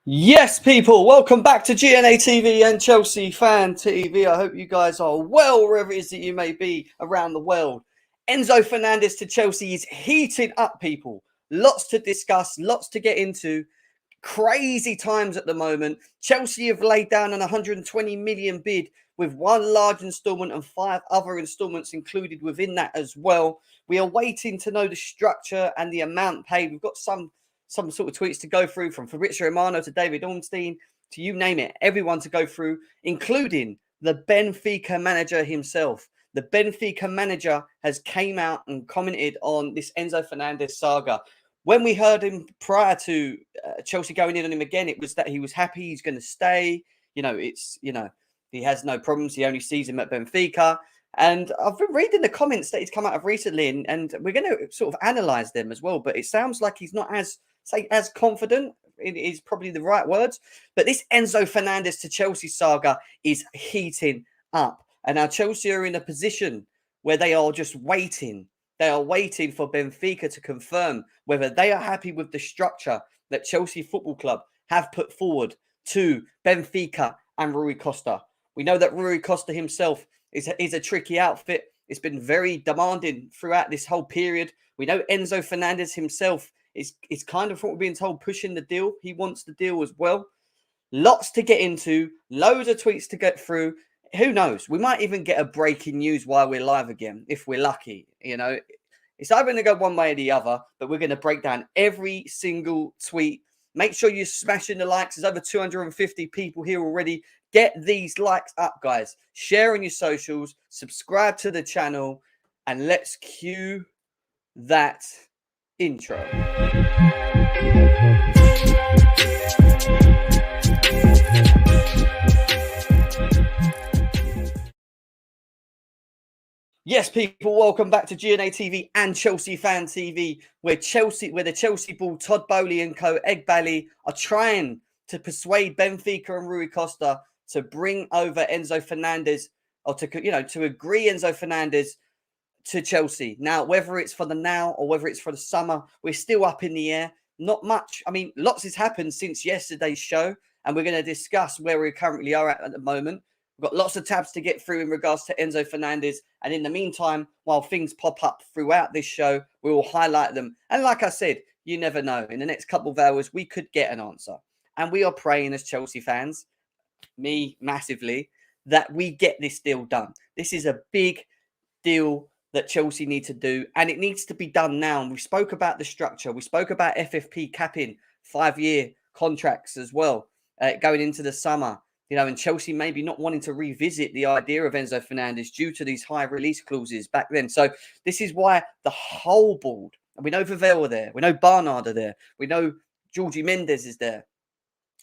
Yes, people, welcome back to GNA TV and Chelsea Fan TV. I hope you guys are well wherever it is that you may be around the world. Enzo Fernandez to Chelsea is heating up, people. Lots to discuss, lots to get into. Crazy times at the moment. Chelsea have laid down an 120 million bid with one large instalment and 5 other instalments included within that as well. We are waiting to know the structure and the amount paid. We've got some sort of tweets to go through, from Fabrizio Romano to David Ornstein to you name it, everyone to go through, including the Benfica manager himself. The Benfica manager has came out and commented on this Enzo Fernandez saga. When we heard him prior to Chelsea going in on him again, it was that he was happy, he's going to stay. He has no problems. He only sees him at Benfica. And I've been reading the comments that he's come out of recently, and we're going to sort of analyze them as well. But it sounds like he's not as confident. It is probably the right words. But this Enzo Fernandez to Chelsea saga is heating up. And now Chelsea are in a position where they are just waiting. They are waiting for Benfica to confirm whether they are happy with the structure that Chelsea Football Club have put forward to Benfica and Rui Costa. We know that Rui Costa himself is a tricky outfit. It's been very demanding throughout this whole period. We know Enzo Fernandez himself is kind of what we're being told, pushing the deal. He wants the deal as well. Lots to get into, loads of tweets to get through. Who knows? We might even get a breaking news while we're live again, if we're lucky. You know, it's either going to go one way or the other, but we're going to break down every single tweet. Make sure you're smashing the likes. There's over 250 people here already. Get these likes up, guys. Share on your socials. Subscribe to the channel. And let's cue that intro. Yes, people, welcome back to GNA TV and Chelsea Fan TV, where the Chelsea Bull, Todd Boehly and co, Egbali, are trying to persuade Benfica and Rui Costa to bring over Enzo Fernandez, or to agree Enzo Fernandez to Chelsea. Now, whether it's for the now or whether it's for the summer, we're still up in the air. Not much. I mean, lots has happened since yesterday's show, and we're going to discuss where we currently are at the moment. We've got lots of tabs to get through in regards to Enzo Fernandez. And in the meantime, while things pop up throughout this show, we will highlight them. And like I said, you never know. In the next couple of hours, we could get an answer. And we are praying as Chelsea fans, me massively, that we get this deal done. This is a big deal that Chelsea need to do. And it needs to be done now. And we spoke about the structure. We spoke about FFP capping 5-year contracts as well, going into the summer. You know, and Chelsea maybe not wanting to revisit the idea of Enzo Fernandez due to these high release clauses back then. So this is why the whole board, and we know Vivell are there, we know Barnard are there, we know Georgie Mendes is there.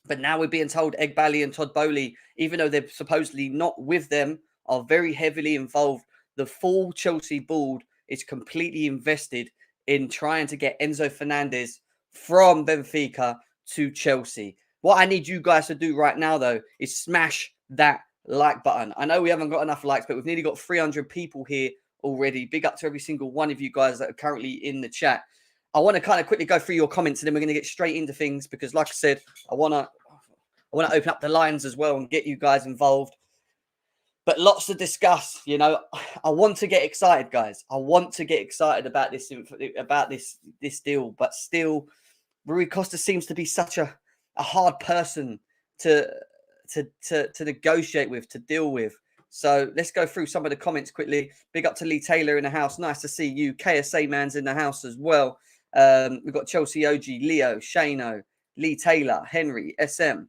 But now we're being told Egbali and Todd Boehly, even though they're supposedly not with them, are very heavily involved. The full Chelsea board is completely invested in trying to get Enzo Fernandez from Benfica to Chelsea. What I need you guys to do right now, though, is smash that like button. I know we haven't got enough likes, but we've nearly got 300 people here already. Big up to every single one of you guys that are currently in the chat. I want to kind of quickly go through your comments, and then we're going to get straight into things because, like I said, I want to open up the lines as well and get you guys involved. But lots to discuss. You know, I want to get excited, guys. I want to get excited about this deal, but still, Rui Costa seems to be such a hard person to negotiate with, to deal with. So let's go through some of the comments quickly. Big up to Lee Taylor in the house. Nice to see you. KSA man's in the house as well. We've got Chelsea OG, Leo, Shano, Lee Taylor, Henry, SM.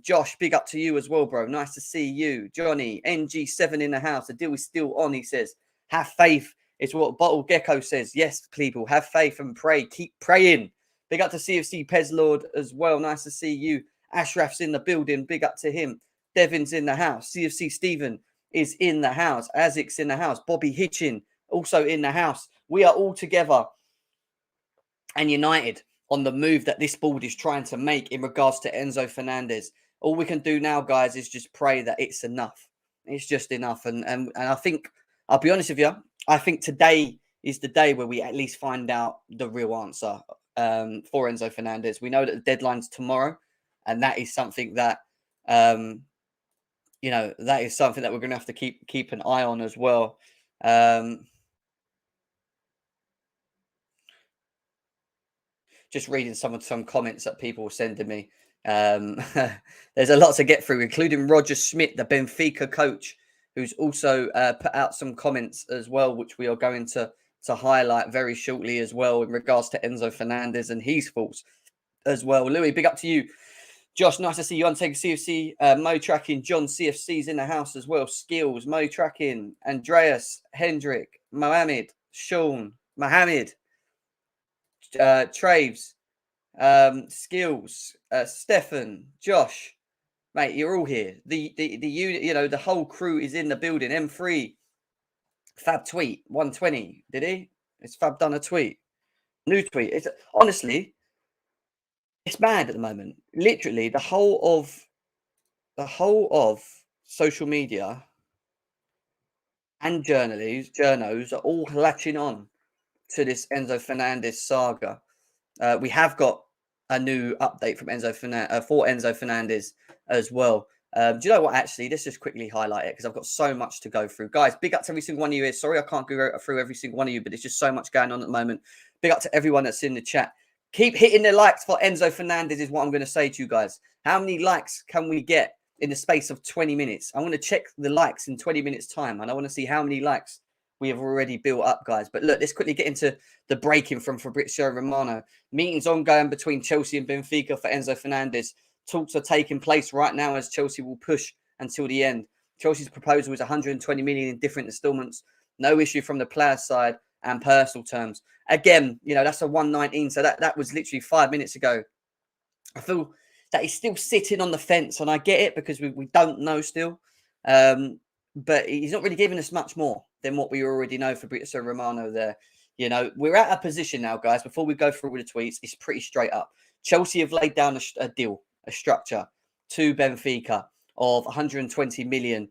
Josh, big up to you as well, bro. Nice to see you. Johnny, NG7 in the house. The deal is still on, he says. Have faith. It's what Bottle Gecko says. Yes, people, have faith and pray. Keep praying. Big up to CFC Pez Lord as well. Nice to see you. Ashraf's in the building. Big up to him. Devin's in the house. CFC Stephen is in the house. Azik's in the house. Bobby Hitchin also in the house. We are all together and united on the move that this board is trying to make in regards to Enzo Fernandez. All we can do now, guys, is just pray that it's enough. It's just enough. And I think, I'll be honest with you, I think today is the day where we at least find out the real answer. for Enzo Fernandez. We know that the deadline's tomorrow, and that is something that that is something that we're going to have to keep an eye on as well. Just reading some comments that people were sending me. There's a lot to get through, including Roger Schmidt, the Benfica coach, who's also put out some comments as well, which we are going to highlight very shortly as well in regards to Enzo Fernandez and his thoughts as well. Louis, big up to you. Josh, nice to see you. Undertaker CFC, Mo Tracking, John CFC's in the house as well. Skills, Mo Tracking, Andreas, Hendrik, Mohammed, Sean, Mohammed, Traves, Skills, Stefan, Josh, mate, you're all here. The unit, the whole crew is in the building. M3, Fab tweet 120. Did he? It's Fab done a tweet, new tweet. It's honestly, it's mad at the moment. Literally, the whole of social media and journos are all latching on to this Enzo Fernandez saga. We have got a new update from for Enzo Fernandez as well. Do you know what? Actually, let's just quickly highlight it because I've got so much to go through. Guys, big up to every single one of you here. Sorry, I can't go through every single one of you, but there's just so much going on at the moment. Big up to everyone that's in the chat. Keep hitting the likes for Enzo Fernandez is what I'm going to say to you guys. How many likes can we get in the space of 20 minutes? I want to check the likes in 20 minutes time, and I want to see how many likes we have already built up, guys. But look, let's quickly get into the breaking from Fabrizio Romano. Meetings ongoing between Chelsea and Benfica for Enzo Fernandez. Talks are taking place right now as Chelsea will push until the end. Chelsea's proposal is 120 million in different installments. No issue from the player side and personal terms. Again, that's a 119. So that was literally 5 minutes ago. I feel that he's still sitting on the fence, and I get it because we don't know still. But he's not really giving us much more than what we already know for Fabrizio Romano there. We're at a position now, guys, before we go through all the tweets, it's pretty straight up. Chelsea have laid down a deal, a structure to Benfica of 120 million,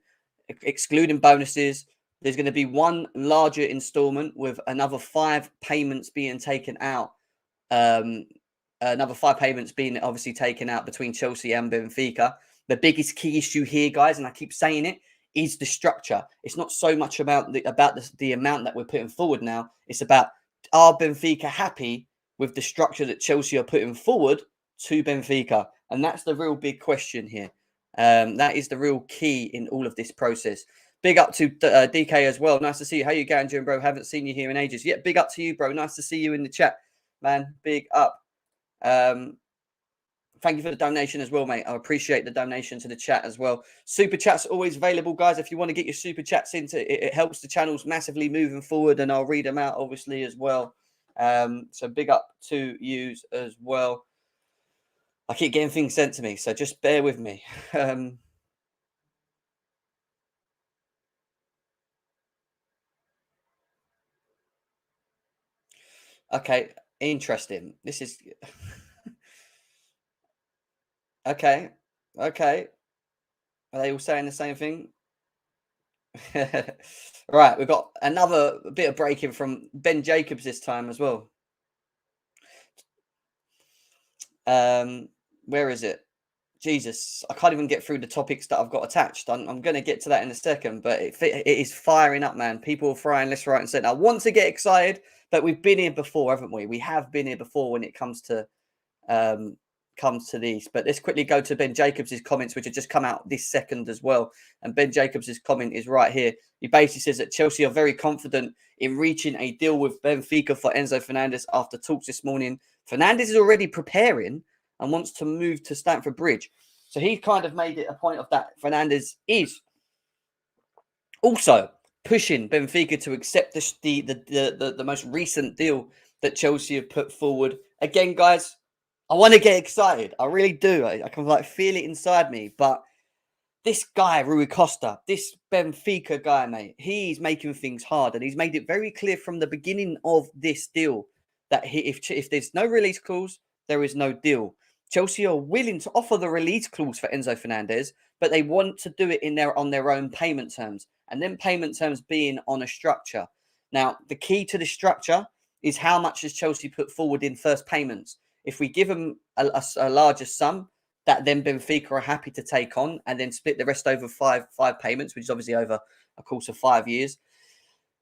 excluding bonuses. There's going to be one larger installment with another 5 payments being taken out. Another 5 payments being obviously taken out between Chelsea and Benfica. The biggest key issue here, guys, and I keep saying it, is the structure. It's not so much about the amount that we're putting forward now. It's about, are Benfica happy with the structure that Chelsea are putting forward to Benfica? And that's the real big question here. That is the real key in all of this process. Big up to DK as well. Nice to see you. How you going, Jim, bro? Haven't seen you here in ages. Yeah, big up to you, bro. Nice to see you in the chat, man. Big up. Thank you for the donation as well, mate. I appreciate the donation to the chat as well. Super chats always available, guys. If you want to get your super chats into it, it helps the channels massively moving forward, and I'll read them out obviously as well. So big up to you as well. I keep getting things sent to me, so just bear with me. Okay, interesting. This is okay. Okay. Are they all saying the same thing? Right, we've got another bit of breaking from Ben Jacobs this time as well. Where is it? Jesus, I can't even get through the topics that I've got attached. I'm going to get to that in a second, but it is firing up, man. People are frying left, right, and centre. I want to get excited, but we've been here before, haven't we? We have been here before when it comes to these. But let's quickly go to Ben Jacobs' comments, which have just come out this second as well. And Ben Jacobs' comment is right here. He basically says that Chelsea are very confident in reaching a deal with Benfica for Enzo Fernandez after talks this morning. Fernandez is already preparing and wants to move to Stamford Bridge. So he kind of made it a point of that Fernandez is also pushing Benfica to accept the most recent deal that Chelsea have put forward. Again, guys, I want to get excited. I really do. I can feel it inside me. But this guy, Rui Costa, this Benfica guy, mate, he's making things hard. And he's made it very clear from the beginning of this deal that if there's no release clause, there is no deal. Chelsea are willing to offer the release clause for Enzo Fernandez, but they want to do it on their own payment terms. And then payment terms being on a structure. Now, the key to the structure is how much has Chelsea put forward in first payments. If we give them a larger sum, that then Benfica are happy to take on and then split the rest over five payments, which is obviously over a course of 5 years,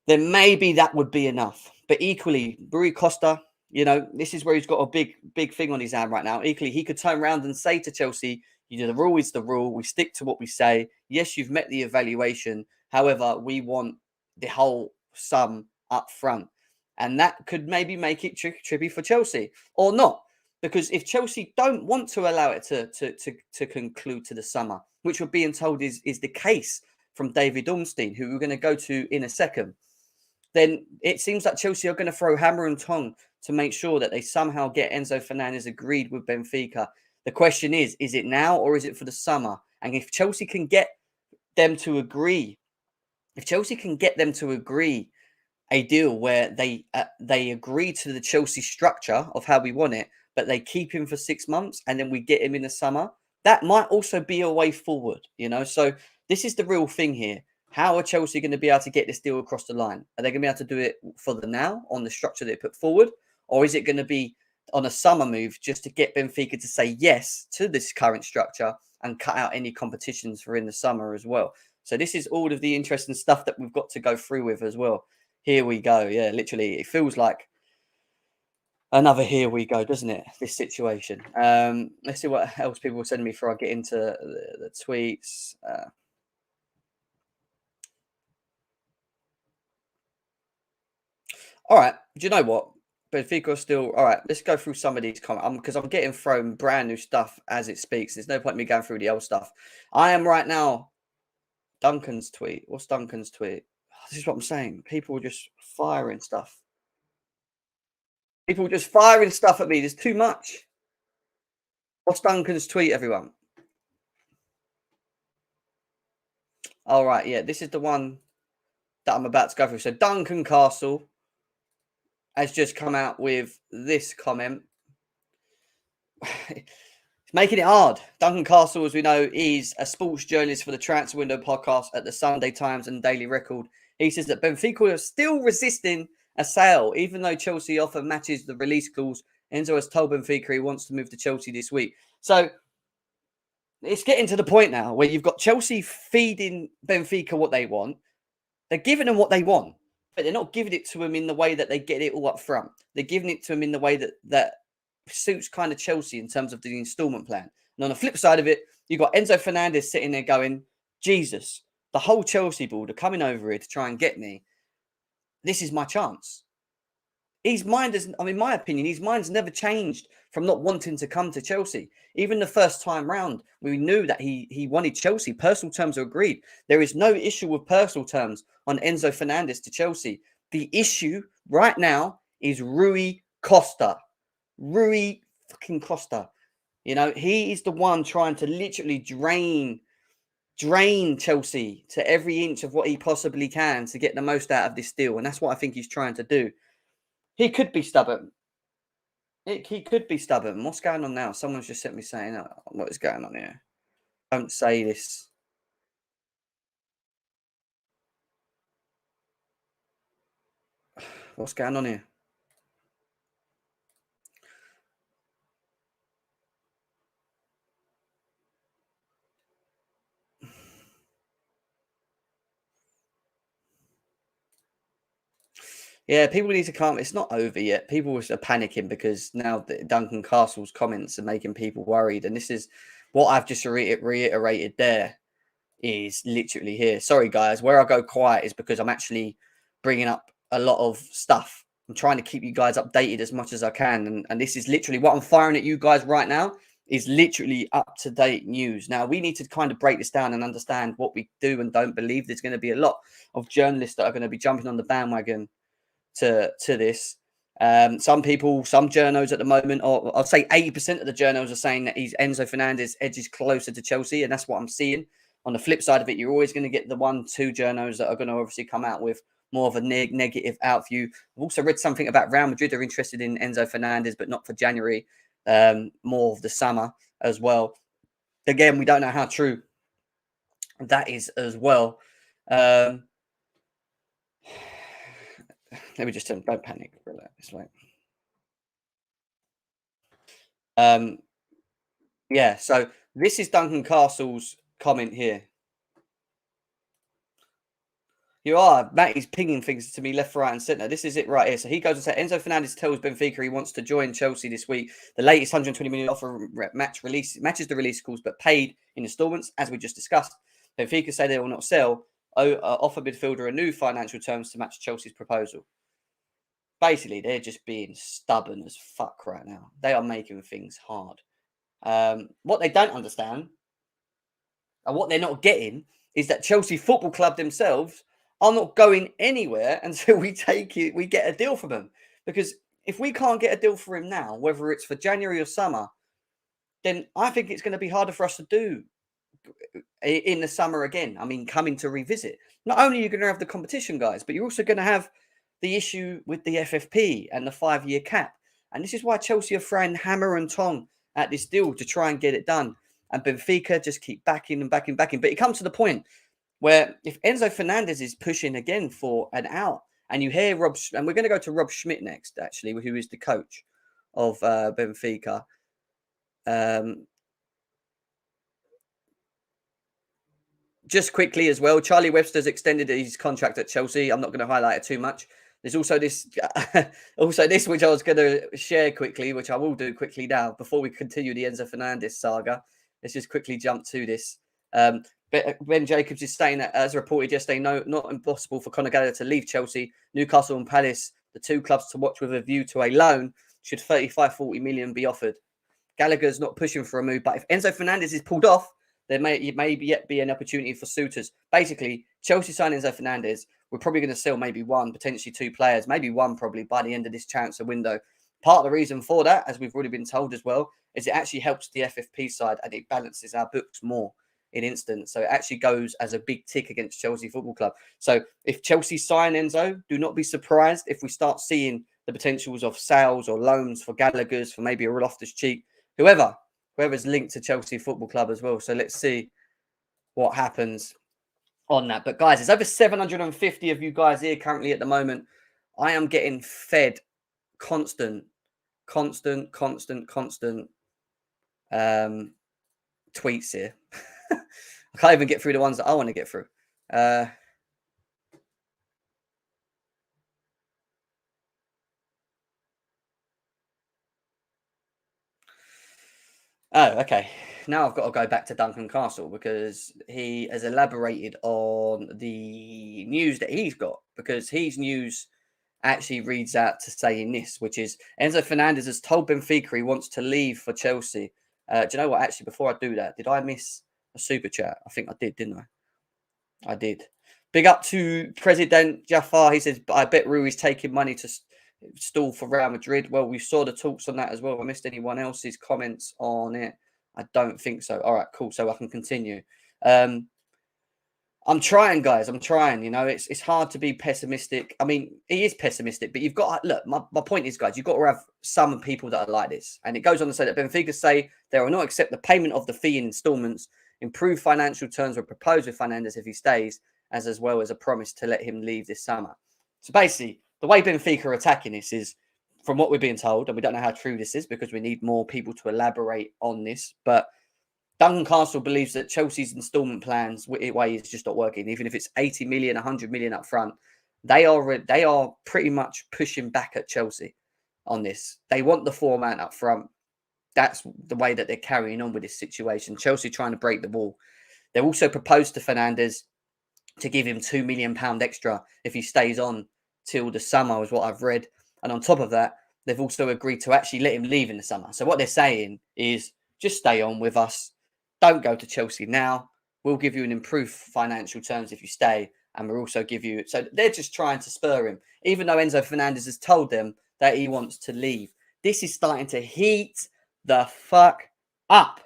then maybe that would be enough. But equally, Rui Costa, you know, this is where he's got a big thing on his hand right now. Equally, he could turn around and say to Chelsea, you know, the rule is the rule. We stick to what we say. Yes, you've met the evaluation. However, we want the whole sum up front. And that could maybe make it trippy for Chelsea or not. Because if Chelsea don't want to allow it to conclude to the summer, which we're being told is the case from David Ornstein, who we're going to go to in a second, then it seems like Chelsea are going to throw hammer and tongue to make sure that they somehow get Enzo Fernandez agreed with Benfica. The question is it now or is it for the summer? And if Chelsea can get them to agree, a deal where they agree to the Chelsea structure of how we want it, but they keep him for 6 months and then we get him in the summer, that might also be a way forward, you know? So this is the real thing here. How are Chelsea going to be able to get this deal across the line? Are they going to be able to do it for the now on the structure they put forward? Or is it going to be on a summer move just to get Benfica to say yes to this current structure and cut out any competitions for in the summer as well? So this is all of the interesting stuff that we've got to go through with as well. Here we go. Yeah, literally, it feels like another here we go, doesn't it? This situation. Let's see what else people are sending me before I get into the tweets. All right. Do you know what? Benfica are still all right. Let's go through some of these comments because I'm getting thrown brand new stuff as it speaks. There's no point in me going through the old stuff. I am right now. Duncan's tweet. What's Duncan's tweet? This is what I'm saying. People are just firing stuff. People are just firing stuff at me. There's too much. What's Duncan's tweet, everyone? All right. Yeah, this is the one that I'm about to go through. So Duncan Castle has just come out with this comment. It's making it hard. Duncan Castle, as we know, is a sports journalist for the Transfer Window podcast at the Sunday Times and Daily Record. He says that Benfica are still resisting a sale, even though Chelsea offer matches the release clause. Enzo has told Benfica he wants to move to Chelsea this week. So it's getting to the point now where you've got Chelsea feeding Benfica what they want. They're giving them what they want, but they're not giving it to them in the way that they get it all up front. They're giving it to them in the way that suits kind of Chelsea in terms of the installment plan. And on the flip side of it, you've got Enzo Fernandez sitting there going, Jesus, the whole Chelsea board are coming over here to try and get me. This is my chance. His mind is, I mean, in my opinion, his mind's never changed from not wanting to come to Chelsea. Even the first time round, we knew that he wanted Chelsea. Personal terms are agreed. There is no issue with personal terms on Enzo Fernandez to Chelsea. The issue right now is Rui Costa. Rui fucking Costa. You know, he is the one trying to literally drain Chelsea to every inch of what he possibly can to get the most out of this deal. And that's what I think he's trying to do. He could be stubborn. He could be stubborn. What's going on now? Someone's just sent me saying, oh, what is going on here? Don't say this. What's going on here? Yeah, people need to calm. It's not over yet. People are panicking because now Duncan Castle's comments are making people worried. And this is what I've just reiterated there is literally here. Sorry, guys. Where I go quiet is because I'm actually bringing up a lot of stuff. I'm trying to keep you guys updated as much as I can. And this is literally what I'm firing at you guys right now is literally up-to-date news. Now, we need to kind of break this down and understand what we do and don't believe. There's going to be a lot of journalists that are going to be jumping on the bandwagon to this. Some people, some journos at the moment, or I'll say 80% of the journos are saying that Enzo Fernandez edges closer to Chelsea, and that's what I'm seeing. On the flip side of it, you're always going to get the 1-2 journos that are going to obviously come out with more of a negative outview. I've also read something about Real Madrid are interested in Enzo Fernandez, but not for January, more of the summer as well. Again, we don't know how true that is as well. Let me just tell them, don't panic. Relax, right? Yeah. So this is Duncan Castle's comment here. You are. Matt is pinging things to me left, right, and centre. This is it right here. So he goes and says Enzo Fernandez tells Benfica he wants to join Chelsea this week. The latest 120 million offer matches the release calls, but paid in instalments, as we just discussed. Benfica say they will not sell. Offer midfielder a new financial terms to match Chelsea's proposal. Basically, they're just being stubborn as fuck right now. They are making things hard. What they don't understand and what they're not getting is that Chelsea Football Club themselves are not going anywhere until we get a deal from them. Because if we can't get a deal for him now, whether it's for January or summer, then I think it's going to be harder for us to do in the summer again. I mean, coming to revisit. Not only are you going to have the competition, guys, but you're also going to have the issue with the FFP and the 5-year cap. And this is why Chelsea are throwing hammer and tong at this deal to try and get it done. And Benfica just keep backing and backing. But it comes to the point where if Enzo Fernandez is pushing again for an out, and you hear and we're going to go to Rob Schmidt next, actually, who is the coach of Benfica. Just quickly as well, Charlie Webster's extended his contract at Chelsea. I'm not going to highlight it too much. There's also this, which I was going to share quickly, which I will do quickly now before we continue the Enzo Fernandez saga. Let's just quickly jump to this. Ben Jacobs is saying that, as reported yesterday, no, not impossible for Conor Gallagher to leave Chelsea. Newcastle and Palace, the two clubs to watch with a view to a loan, should 35-40 million be offered. Gallagher's not pushing for a move, but if Enzo Fernandez is pulled off, there may yet be an opportunity for suitors. Basically, Chelsea signing Enzo Fernandez, we're probably going to sell maybe one, potentially two players, maybe one probably by the end of this transfer window. Part of the reason for that, as we've already been told as well, is it actually helps the FFP side and it balances our books more in instance. So it actually goes as a big tick against Chelsea Football Club. So if Chelsea sign Enzo, do not be surprised if we start seeing the potentials of sales or loans for Gallagher's, for maybe a Loftus-Cheek, whoever's linked to Chelsea Football Club as well. So let's see what happens on that. But guys, there's over 750 of you guys here currently at the moment. I am getting fed constant tweets here. I can't even get through the ones that I want to get through. Oh, okay. Now I've got to go back to Duncan Castle because he has elaborated on the news that he's got, because his news actually reads out to saying this, which is Enzo Fernandez has told Benfica he wants to leave for Chelsea. Do you know what? Actually, before I do that, did I miss a super chat? I think I did, didn't I? I did. Big up to President Jafar. He says, I bet Rui's taking money to stall for Real Madrid. Well, we saw the talks on that as well. I missed anyone else's comments on it? I don't think so. All right, cool. So I can continue. I'm trying, guys. I'm trying. You know, it's hard to be pessimistic. I mean, he is pessimistic, but you've got look. My point is, guys, you've got to have some people that are like this. And it goes on to say that Benfica say they will not accept the payment of the fee in instalments. Improved financial terms were proposed with Fernandez if he stays, as well as a promise to let him leave this summer. So basically, the way Benfica are attacking this is, from what we're being told, and we don't know how true this is because we need more people to elaborate on this, but Duncan Castle believes that Chelsea's instalment plans way is just not working. Even if it's 80 million, 100 million up front, they are pretty much pushing back at Chelsea on this. They want the foreman up front. That's the way that they're carrying on with this situation. Chelsea trying to break the wall. They also proposed to Fernandez to give him £2 million extra if he stays on till the summer, is what I've read. And on top of that, they've also agreed to actually let him leave in the summer. So what they're saying is, just stay on with us. Don't go to Chelsea now. We'll give you an improved financial terms if you stay. And we'll also give you... So they're just trying to spur him, even though Enzo Fernandez has told them that he wants to leave. This is starting to heat the fuck up.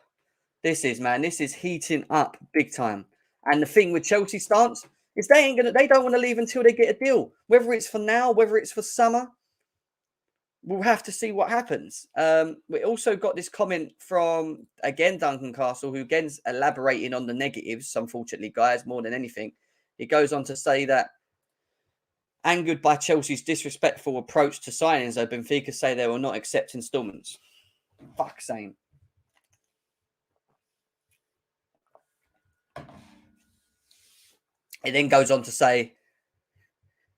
This is heating up big time. And the thing with Chelsea stance is they don't want to leave until they get a deal. Whether it's for now, whether it's for summer, we'll have to see what happens. We also got this comment from, again, Duncan Castle, who again's elaborating on the negatives, unfortunately, guys, more than anything. He goes on to say that Angered by Chelsea's disrespectful approach to signings, though, Benfica say they will not accept instalments. Fuck's sake. It then goes on to say,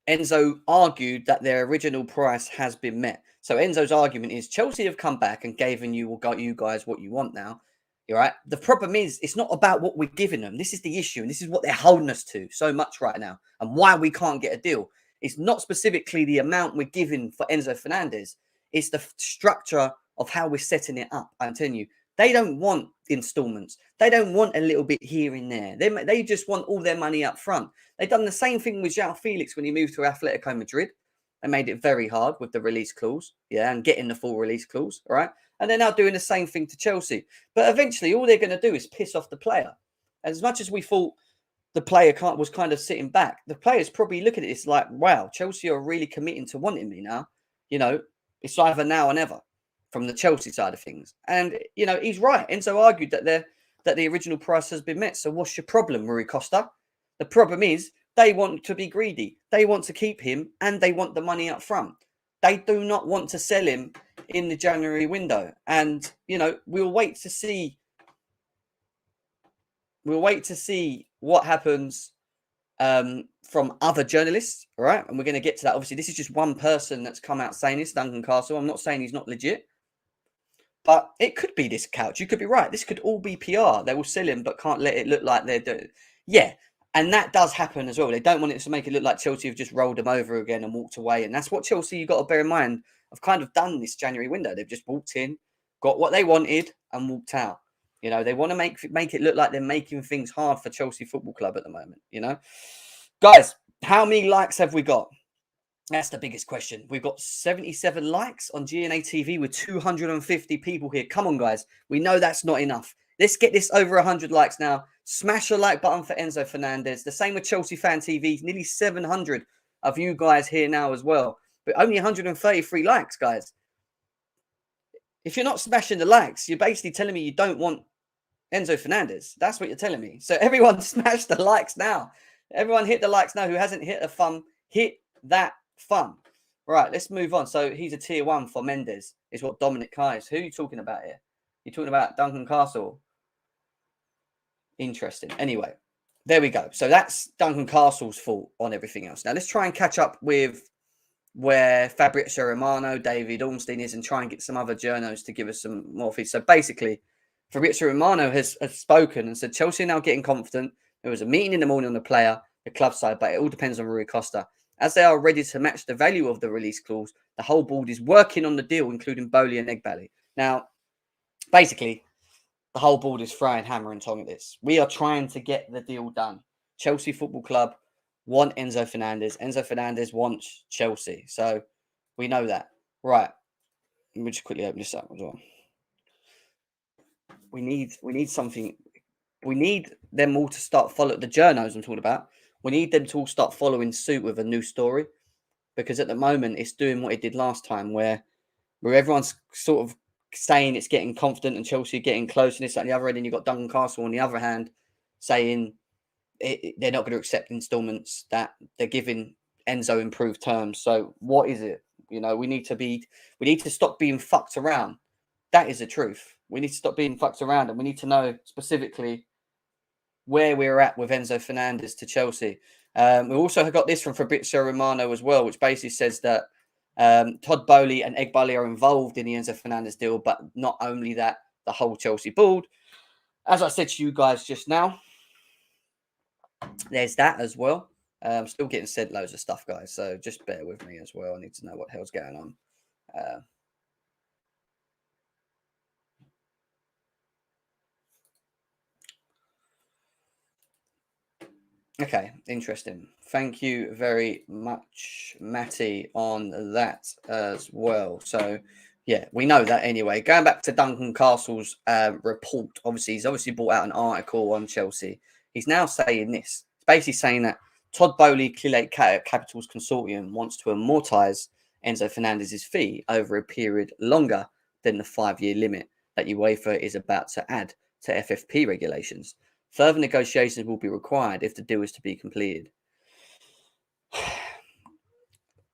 Enzo argued that their original price has been met. So Enzo's argument is Chelsea have come back and given you guys what you want now. You're right. The problem is it's not about what we're giving them. This is the issue, and this is what they're holding us to so much right now, and why we can't get a deal. It's not specifically the amount we're giving for Enzo Fernandez. It's the structure of how we're setting it up. I'm telling you, they don't want installments. They don't want a little bit here and there. They just want all their money up front. They've done the same thing with João Felix when he moved to Atletico Madrid. They made it very hard with the release clause, and getting the full release clause, all right? And they're now doing the same thing to Chelsea. But eventually, all they're going to do is piss off the player. As much as we thought the player was kind of sitting back, the players probably look at it, it's like, wow, Chelsea are really committing to wanting me now. It's either now or never from the Chelsea side of things. And, he's right. Enzo argued that the original price has been met. So what's your problem, Rui Costa? The problem is they want to be greedy. They want to keep him and they want the money up front. They do not want to sell him in the January window. And, we'll wait to see. We'll wait to see what happens from other journalists, all right? And we're going to get to that. Obviously, this is just one person that's come out saying this, Duncan Castle. I'm not saying he's not legit. But it could be this couch. You could be right. This could all be PR. They will sell him, but can't let it look like they're doing. Yeah, and that does happen as well. They don't want it to make it look like Chelsea have just rolled them over again and walked away. And that's what Chelsea, you've got to bear in mind, have kind of done this January window. They've just walked in, got what they wanted, and walked out. They want to make it look like they're making things hard for Chelsea Football Club at the moment. Guys, how many likes have we got? That's the biggest question. We've got 77 likes on GNA TV with 250 people here. Come on, guys. We know that's not enough. Let's get this over 100 likes now. Smash the like button for Enzo Fernandez. The same with Chelsea Fan TV. Nearly 700 of you guys here now as well. But only 133 likes, guys. If you're not smashing the likes, you're basically telling me you don't want Enzo Fernandez. That's what you're telling me. So everyone smash the likes now. Everyone hit the likes now. Who hasn't hit a thumb, hit that thumb. Right, let's move on. So he's a tier 1 for Mendes, is what Dominic Kai is. Who are you talking about here? You're talking about Duncan Castle. Interesting. Anyway, there we go. So that's Duncan Castle's fault on everything else. Now let's try and catch up with where Fabrizio Romano, David Ornstein is, and try and get some other journos to give us some more feed. So basically, Fabrizio Romano has spoken and said Chelsea are now getting confident. There was a meeting in the morning on the club side, but it all depends on Rui Costa. As they are ready to match the value of the release clause, the whole board is working on the deal, including Bowley and Egbali. Now, basically, the whole board is throwing hammer and tong at this. We are trying to get the deal done. Chelsea Football Club want Enzo Fernandez. Enzo Fernandez wants Chelsea. So we know that. Right. Let me just quickly open this up as well. We need something. We need them all to start following the journos I'm talking about. We need them to all start following suit with a new story, because at the moment it's doing what it did last time, where everyone's sort of saying it's getting confident and Chelsea getting close and this at the other end, and you've got Duncan Castle on the other hand saying they're not going to accept installments, that they're giving Enzo improved terms. So what is it? We need to stop being fucked around. That is the truth. We need to stop being fucked around, and we need to know specifically where we're at with Enzo Fernandez to Chelsea. We also got this from Fabrizio Romano as well, which basically says that Todd Bowley and Egbali are involved in the Enzo Fernandez deal, but not only that, the whole Chelsea board. As I said to you guys just now, there's that as well. I'm still getting sent loads of stuff, guys, so just bear with me as well. I need to know what the hell's going on. Okay, interesting. Thank you very much, Matty, on that as well. So, yeah, we know that anyway. Going back to Duncan Castle's report, he's brought out an article on Chelsea. He's now saying this. It's basically saying that Todd Bowley Clearlake Capitals Consortium wants to amortise Enzo Fernandez's fee over a period longer than the 5-year limit that UEFA is about to add to FFP regulations. Further negotiations will be required if the deal is to be completed.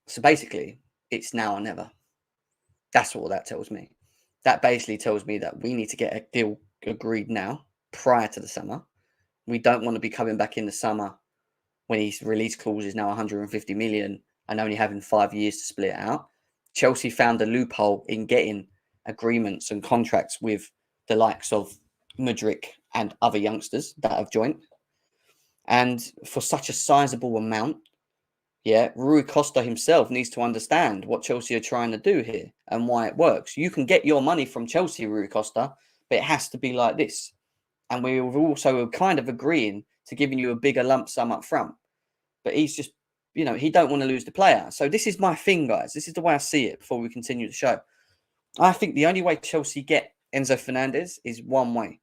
So basically, it's now or never. That's what that tells me. That basically tells me that we need to get a deal agreed now, prior to the summer. We don't want to be coming back in the summer when his release clause is now 150 million and only having 5 years to split it out. Chelsea found a loophole in getting agreements and contracts with the likes of Mudryk and other youngsters that have joined. And for such a sizable amount, Rui Costa himself needs to understand what Chelsea are trying to do here and why it works. You can get your money from Chelsea, Rui Costa, but it has to be like this. And we were also kind of agreeing to giving you a bigger lump sum up front. But he's just, he don't want to lose the player. So this is my thing, guys. This is the way I see it before we continue the show. I think the only way Chelsea get Enzo Fernandez is one way.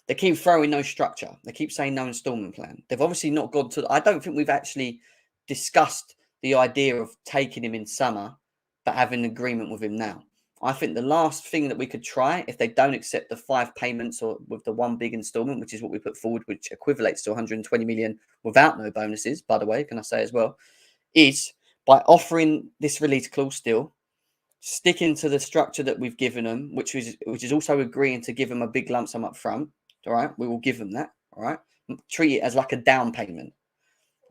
They keep throwing no structure. They keep saying no installment plan. They've obviously not gone to... I don't think we've actually discussed the idea of taking him in summer, but having an agreement with him now. I think the last thing that we could try, if they don't accept the 5 payments or with the one big installment, which is what we put forward, which equivalates to 120 million without no bonuses, by the way, can I say as well, is by offering this release clause still, sticking to the structure that we've given them, which is also agreeing to give them a big lump sum up front. All right, we will give them that. All right, treat it as like a down payment.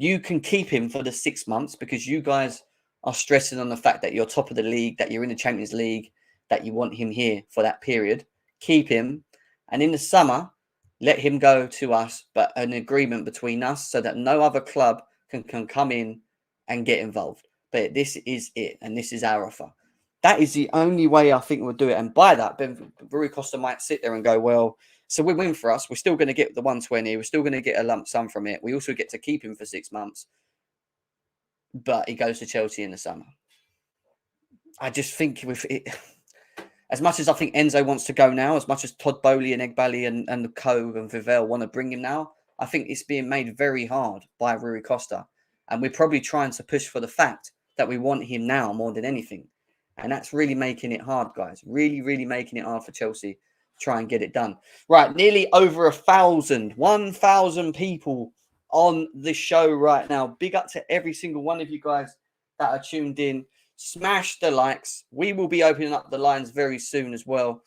You can keep him for the 6 months because you guys are stressing on the fact that you're top of the league, that you're in the Champions League, that you want him here for that period. Keep him, and in the summer, let him go to us, but an agreement between us so that no other club can come in and get involved. But this is it, and this is our offer. That is the only way I think we'll do it. And by that, Rui Costa might sit there and go, well, so we win for us. We're still going to get the 120. We're still going to get a lump sum from it. We also get to keep him for 6 months. But he goes to Chelsea in the summer. I just think with it, as much as I think Enzo wants to go now, as much as Todd Bowley and Egbali and the Co and Vivell want to bring him now, I think it's being made very hard by Rui Costa. And we're probably trying to push for the fact that we want him now more than anything. And that's really making it hard, guys. Really, really making it hard for Chelsea to try and get it done. Right, nearly over 1,000 people on the show right now. Big up to every single one of you guys that are tuned in. Smash the likes. We will be opening up the lines very soon as well.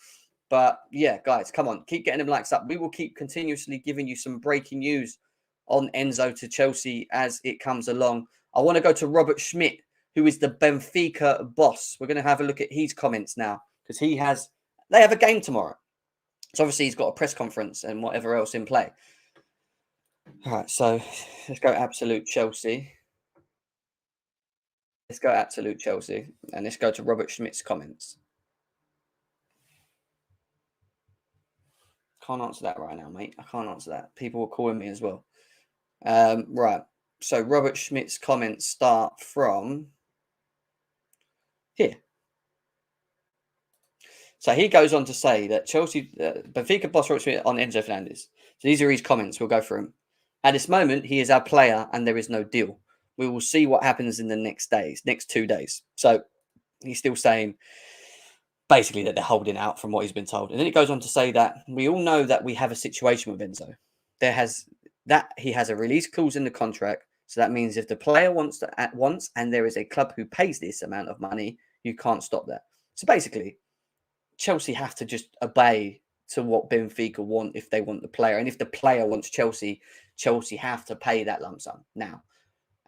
But yeah, guys, come on. Keep getting them likes up. We will keep continuously giving you some breaking news on Enzo to Chelsea as it comes along. I want to go to Robert Schmidt, who is the Benfica boss. We're going to have a look at his comments now because they have a game tomorrow. So obviously he's got a press conference and whatever else in play. All right, so let's go absolute Chelsea. Let's go absolute Chelsea and let's go to Robert Schmidt's comments. Can't answer that right now, mate. I can't answer that. People are calling me as well. Right. So Robert Schmidt's comments start from here. So he goes on to say that Chelsea, Benfica boss Robert Schmidt on Enzo Fernandez. So these are his comments. We'll go through them. At this moment, he is our player and there is no deal. We will see what happens in the next 2 days. So he's still saying basically that they're holding out from what he's been told. And then it goes on to say that we all know that we have a situation with Enzo. He has a release clause in the contract. So that means if the player wants and there is a club who pays this amount of money, you can't stop that. So basically, Chelsea have to just obey to what Benfica want if they want the player. And if the player wants Chelsea, Chelsea have to pay that lump sum now.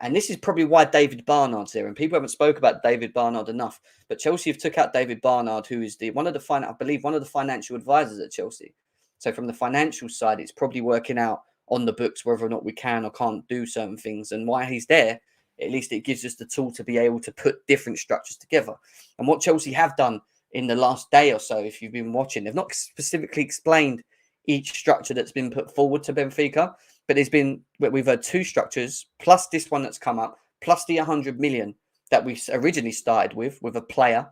And this is probably why David Barnard's there. And people haven't spoke about David Barnard enough. But Chelsea have took out David Barnard, who is one of the financial advisors at Chelsea. So from the financial side, it's probably working out on the books whether or not we can or can't do certain things. And why he's there, at least it gives us the tool to be able to put different structures together. And what Chelsea have done in the last day or so, if you've been watching, they've not specifically explained each structure that's been put forward to Benfica. But we've had 2 structures, plus this one that's come up, plus the 100 million that we originally started with a player.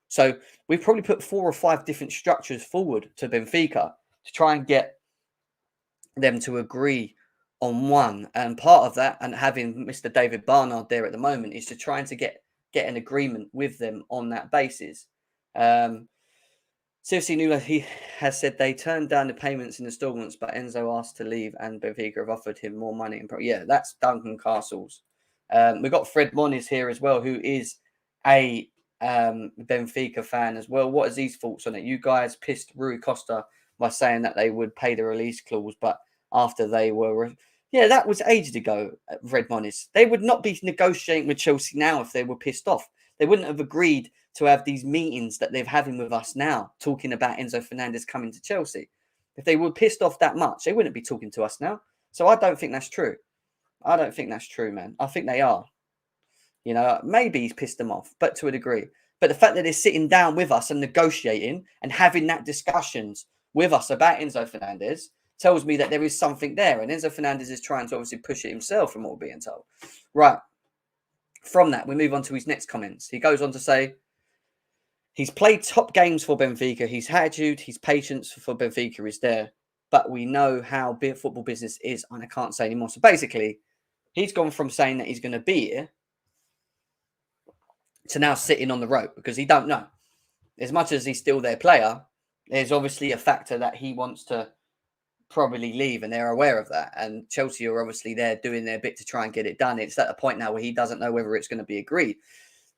So we've probably put 4 or 5 different structures forward to Benfica to try and get them to agree on one. And part of that, and having Mr. David Barnard there at the moment, is to try and to get an agreement with them on that basis. Seriously, Nula, he has said they turned down the payments in installments, but Enzo asked to leave and Benfica have offered him more money. Yeah, that's Duncan Castle's We've got Fred Moniz here as well, who is a Benfica fan as well. What is his thoughts on it? You guys pissed Rui Costa by saying that they would pay the release clause, but after they were, yeah, that was ages ago. Fred Moniz, they would not be negotiating with Chelsea now if they were pissed off. They wouldn't have agreed to have these meetings that they're having with us now, talking about Enzo Fernandez coming to Chelsea. If they were pissed off that much, they wouldn't be talking to us now. So I don't think that's true. I don't think that's true, man. I think they are. You know, maybe he's pissed them off, but to a degree. But the fact that they're sitting down with us and negotiating and having that discussions with us about Enzo Fernandez tells me that there is something there. And Enzo Fernandez is trying to obviously push it himself from what we're being told. Right. From that, we move on to his next comments. He goes on to say, he's played top games for Benfica. His attitude, his patience for Benfica is there. But we know how big football business is, and I can't say anymore. So basically, he's gone from saying that he's going to be here to now sitting on the rope because he don't know. As much as he's still their player, there's obviously a factor that he wants to probably leave, and they're aware of that. And Chelsea are obviously there doing their bit to try and get it done. It's at a point now where he doesn't know whether it's going to be agreed.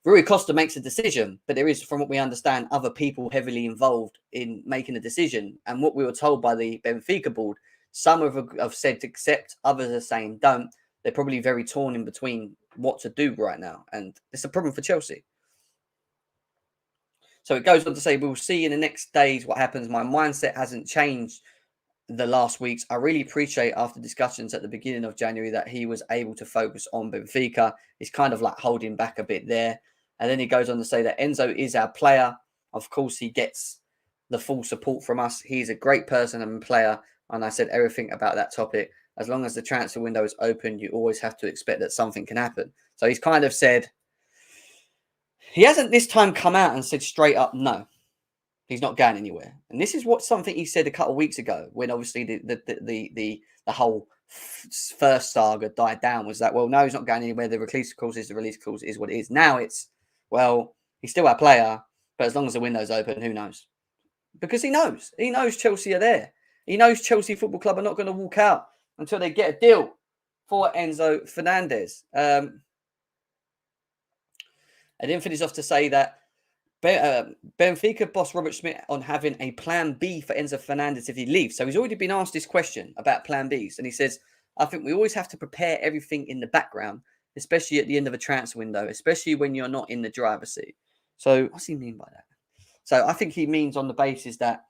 Rui Costa makes a decision, but there is, from what we understand, other people heavily involved in making a decision. And what we were told by the Benfica board, some have said to accept, others are saying don't. They're probably very torn in between what to do right now. And it's a problem for Chelsea. So it goes on to say, we'll see in the next days what happens. My mindset hasn't changed the last weeks. I really appreciate after discussions at the beginning of January that he was able to focus on Benfica. He's kind of like holding back a bit there. And then he goes on to say that Enzo is our player. Of course, he gets the full support from us. He's a great person and player. And I said everything about that topic. As long as the transfer window is open, you always have to expect that something can happen. So he's kind of said, he hasn't this time come out and said straight up, no, he's not going anywhere. And this is something he said a couple of weeks ago when obviously the whole first saga died down, was that, well, no, he's not going anywhere. The release clause is what it is. Now it's, well, he's still our player, but as long as the window's open, who knows? Because he knows Chelsea are there. He knows Chelsea Football Club are not going to walk out until they get a deal for Enzo Fernandez. And then finish off to say that Benfica boss Robert Schmidt on having a plan B for Enzo Fernandez if he leaves. So he's already been asked this question about plan Bs. And he says, I think we always have to prepare everything in the background, especially at the end of a transfer window, especially when you're not in the driver's seat. So what's he mean by that? So I think he means on the basis that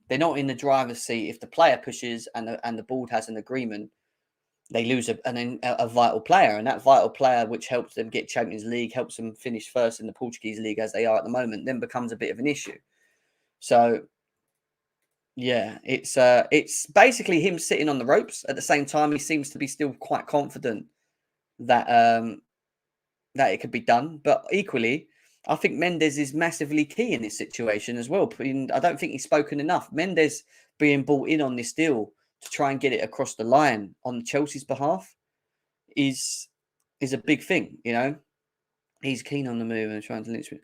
they're not in the driver's seat. If the player pushes and the board has an agreement, they lose a vital player. And that vital player, which helps them get Champions League, helps them finish first in the Portuguese league as they are at the moment, then becomes a bit of an issue. So, yeah, it's basically him sitting on the ropes. At the same time, he seems to be still quite confident that that it could be done. But equally, I think Mendes is massively key in this situation as well. I don't think he's spoken enough. Mendes being brought in on this deal to try and get it across the line on Chelsea's behalf is a big thing, you know. He's keen on the move and trying to link with.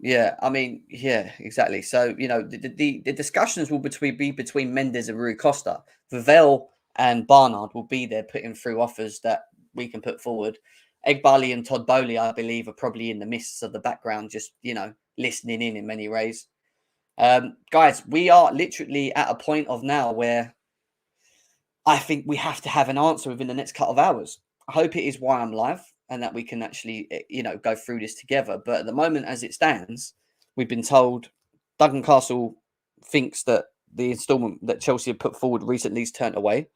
Yeah, I mean, yeah, exactly. So, you know, the discussions will be between Mendes and Rui Costa. Vivell and Barnard will be there putting through offers that we can put forward. Egbali and Todd Bowley, I believe, are probably in the mists of the background, just, you know, listening in many ways. Guys, we are literally at a point of now where I think we have to have an answer within the next couple of hours. I hope it is why I'm live and that we can actually, you know, go through this together. But at the moment, as it stands, we've been told Duncan Castle thinks that the instalment that Chelsea have put forward recently is turned away.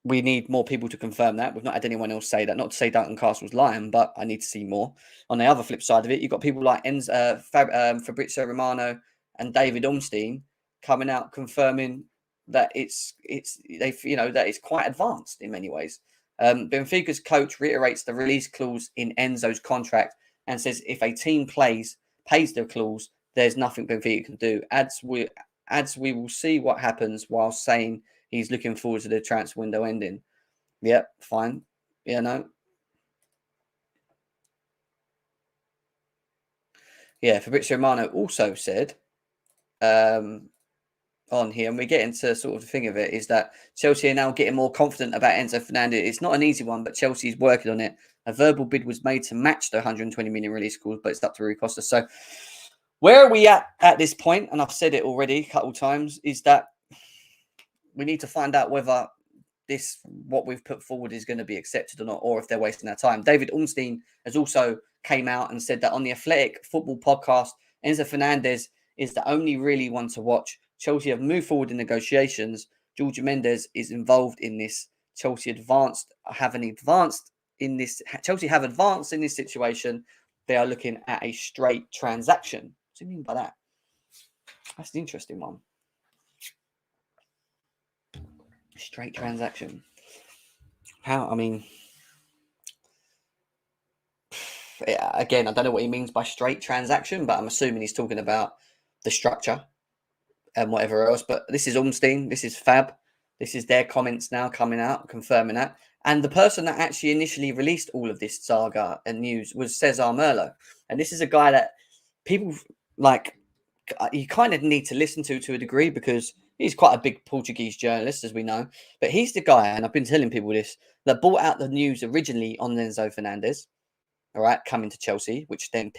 We need more people to confirm that. We've not had anyone else say that. Not to say Duncan Castle's lying, but I need to see more. On the other flip side of it, you've got people like Fabrizio Romano and David Ormstein coming out confirming that that it's quite advanced in many ways. Benfica's coach reiterates the release clause in Enzo's contract and says if a team pays the clause, there's nothing Benfica can do. Adds we will see what happens, while saying he's looking forward to the transfer window ending. Yep, fine. Yeah, no. Yeah, Fabrizio Romano also said, on here, and we get into sort of the thing of it, is that Chelsea are now getting more confident about Enzo Fernandez. It's not an easy one, but Chelsea's working on it. A verbal bid was made to match the 120 million release clause, but it's up to Rui Costa. So where are we at this point? And I've said it already a couple of times, is that we need to find out whether what we've put forward is going to be accepted or not, or if they're wasting their time. David Ornstein has also came out and said that on the Athletic Football podcast, Enzo Fernandez is the only really one to watch. Chelsea have moved forward in negotiations. Jorge Mendes is involved in this. Chelsea have advanced in this situation. They are looking at a straight transaction. What do you mean by that? That's an interesting one. Straight transaction. How? I mean, again, I don't know what he means by straight transaction, but I'm assuming he's talking about the structure and whatever else. But this is Ornstein, this is Fab, this is their comments now coming out, confirming that. And the person that actually initially released all of this saga and news was Cesar Merlo. And this is a guy that people like, you kind of need to listen to a degree, because he's quite a big Portuguese journalist, as we know. But he's the guy, and I've been telling people this, that brought out the news originally on Enzo Fernandez, all right, coming to Chelsea, which then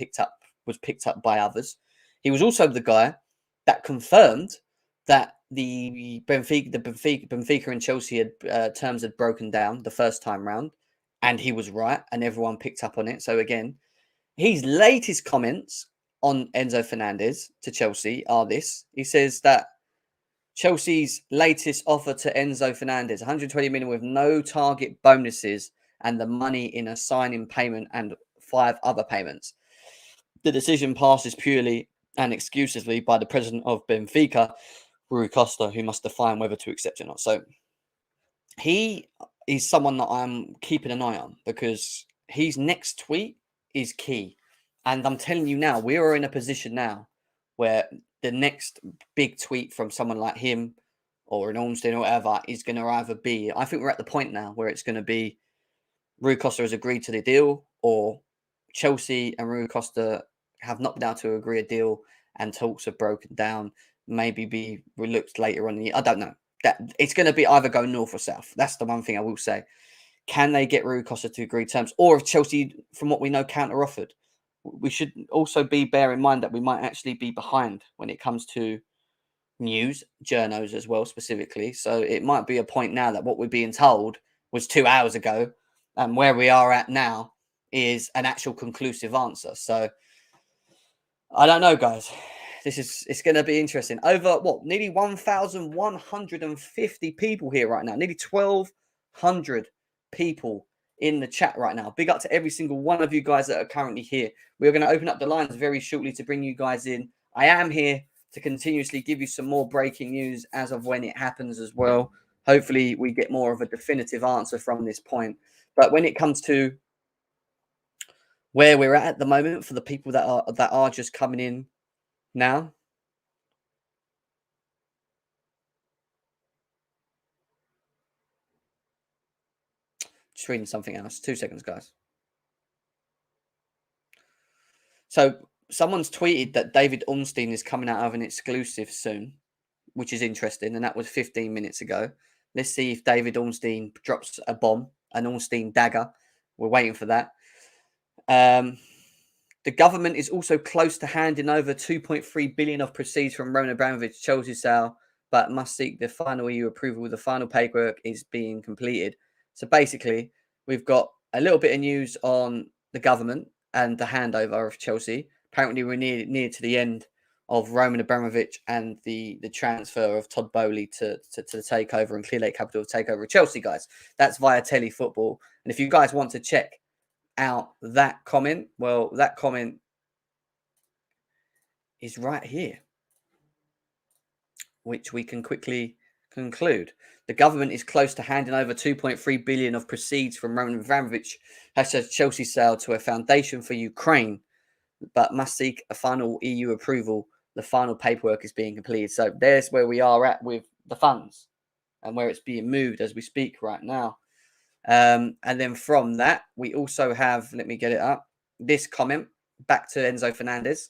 was picked up by others. He was also the guy that confirmed that the Benfica and Chelsea had terms had broken down the first time round, and he was right, and everyone picked up on it. So again, his latest comments on Enzo Fernandez to Chelsea are this. He says that Chelsea's latest offer to Enzo Fernandez, 120 million with no target bonuses, and the money in a signing payment and 5 other payments. The decision passes purely and exclusively by the president of Benfica, Rui Costa, who must define whether to accept it or not. So he is someone that I'm keeping an eye on, because his next tweet is key. And I'm telling you now, we are in a position now where the next big tweet from someone like him or an Ornstein or whatever is going to either be, I think we're at the point now where it's going to be Rui Costa has agreed to the deal, or Chelsea and Rui Costa have not been able to agree a deal and talks have broken down, maybe be relooked later on in the year. I don't know. That it's going to be either go north or south. That's the one thing I will say. Can they get Rui Costa to agree terms? Or if Chelsea, from what we know, counter-offered? We should also bear in mind that we might actually be behind when it comes to news, journos as well, specifically. So it might be a point now that what we're being told was 2 hours ago, and where we are at now is an actual conclusive answer. So I don't know, guys. It's going to be interesting. Over nearly 1,150 people here right now. Nearly 1,200 people in the chat right now. Big up to every single one of you guys that are currently here. We're going to open up the lines very shortly to bring you guys in. I am here to continuously give you some more breaking news as of when it happens as well. Hopefully we get more of a definitive answer from this point. But when it comes to where we're at the moment, for the people that are just coming in now, just reading something else. 2 seconds, guys. So someone's tweeted that David Ornstein is coming out of an exclusive soon, which is interesting, and that was 15 minutes ago. Let's see if David Ornstein drops a bomb, an Ornstein dagger. We're waiting for that. The government is also close to handing over 2.3 billion of proceeds from Roman Abramovich Chelsea sale, but must seek the final EU approval. The final paperwork is being completed. So basically, we've got a little bit of news on the government and the handover of Chelsea. Apparently, we're near to the end of Roman Abramovich and the transfer of Todd Boehly to the takeover and Clear Lake Capital takeover of Chelsea, guys. That's via Telly Football. And if you guys want to check out that comment, well, that comment is right here, which we can quickly conclude. The government is close to handing over 2.3 billion of proceeds from Roman Abramovich Chelsea sale to a foundation for Ukraine, but must seek a final EU approval. The final paperwork is being completed. So there's where we are at with the funds and where it's being moved as we speak right now. And then from that, we also have, let me get it up, this comment back to Enzo Fernandez,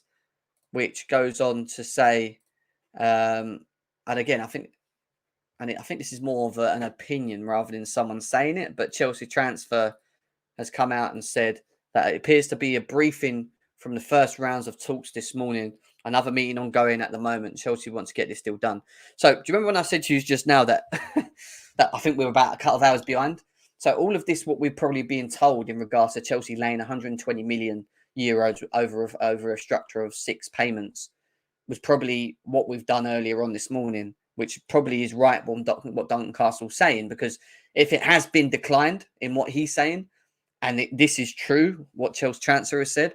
which goes on to say, and again, I think this is more of an opinion rather than someone saying it, but Chelsea Transfer has come out and said that it appears to be a briefing from the first rounds of talks this morning. Another meeting ongoing at the moment. Chelsea wants to get this deal done. So, do you remember when I said to you just now that that I think we're about a couple of hours behind? So, all of this, what we're probably being told in regards to Chelsea laying 120 million euros over a structure of 6 payments, was probably what we've done earlier on this morning, which probably is right what Duncan Castle's saying, because if it has been declined in what he's saying, and this is true, what Chelsea Transfer has said,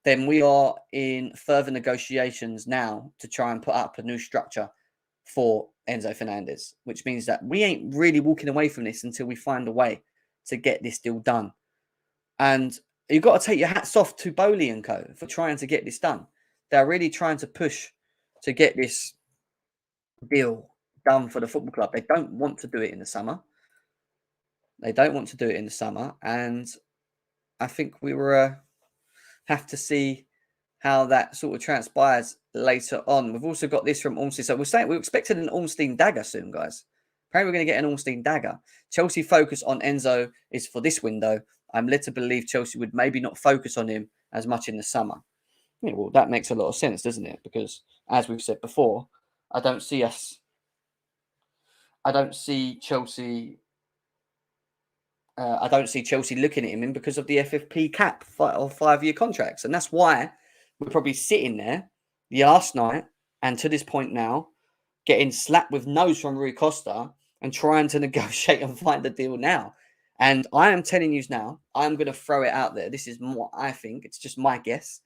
then we are in further negotiations now to try and put up a new structure for Enzo Fernandez, which means that we ain't really walking away from this until we find a way to get this deal done. And you've got to take your hats off to Bowley and co for trying to get this done. They're really trying to push to get this deal done for the football club. They don't want to do it in the summer. And I think we will have to see how that sort of transpires later on. We've also got this from Ornstein. So we're expecting an Ornstein dagger soon, guys. Apparently, we're going to get an Ornstein dagger. Chelsea focus on Enzo is for this window. I'm led to believe Chelsea would maybe not focus on him as much in the summer. Yeah, well, that makes a lot of sense, doesn't it? Because as we've said before, I don't see Chelsea. I don't see Chelsea looking at him in because of the FFP cap or 5-year contracts, and that's why we're probably sitting there the last night and to this point now, getting slapped with nose from Rui Costa and trying to negotiate and find a deal now. And I am telling you now, I'm going to throw it out there. This is what I think. It's just my guess.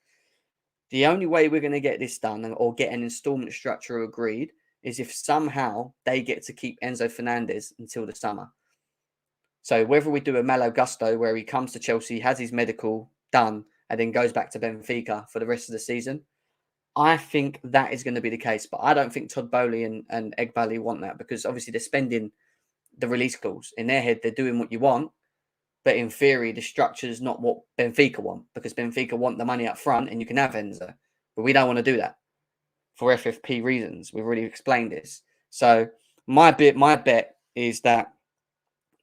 The only way we're going to get this done or get an installment structure agreed is if somehow they get to keep Enzo Fernandez until the summer. So whether we do a Malo Gusto where he comes to Chelsea, has his medical done, and then goes back to Benfica for the rest of the season, I think that is going to be the case. But I don't think Todd Bowley and Egbali want that, because obviously they're spending the release clause. In their head, they're doing what you want. But in theory, the structure is not what Benfica want, because Benfica want the money up front and you can have Enzo. But we don't want to do that for FFP reasons. We've already explained this. So my bet is that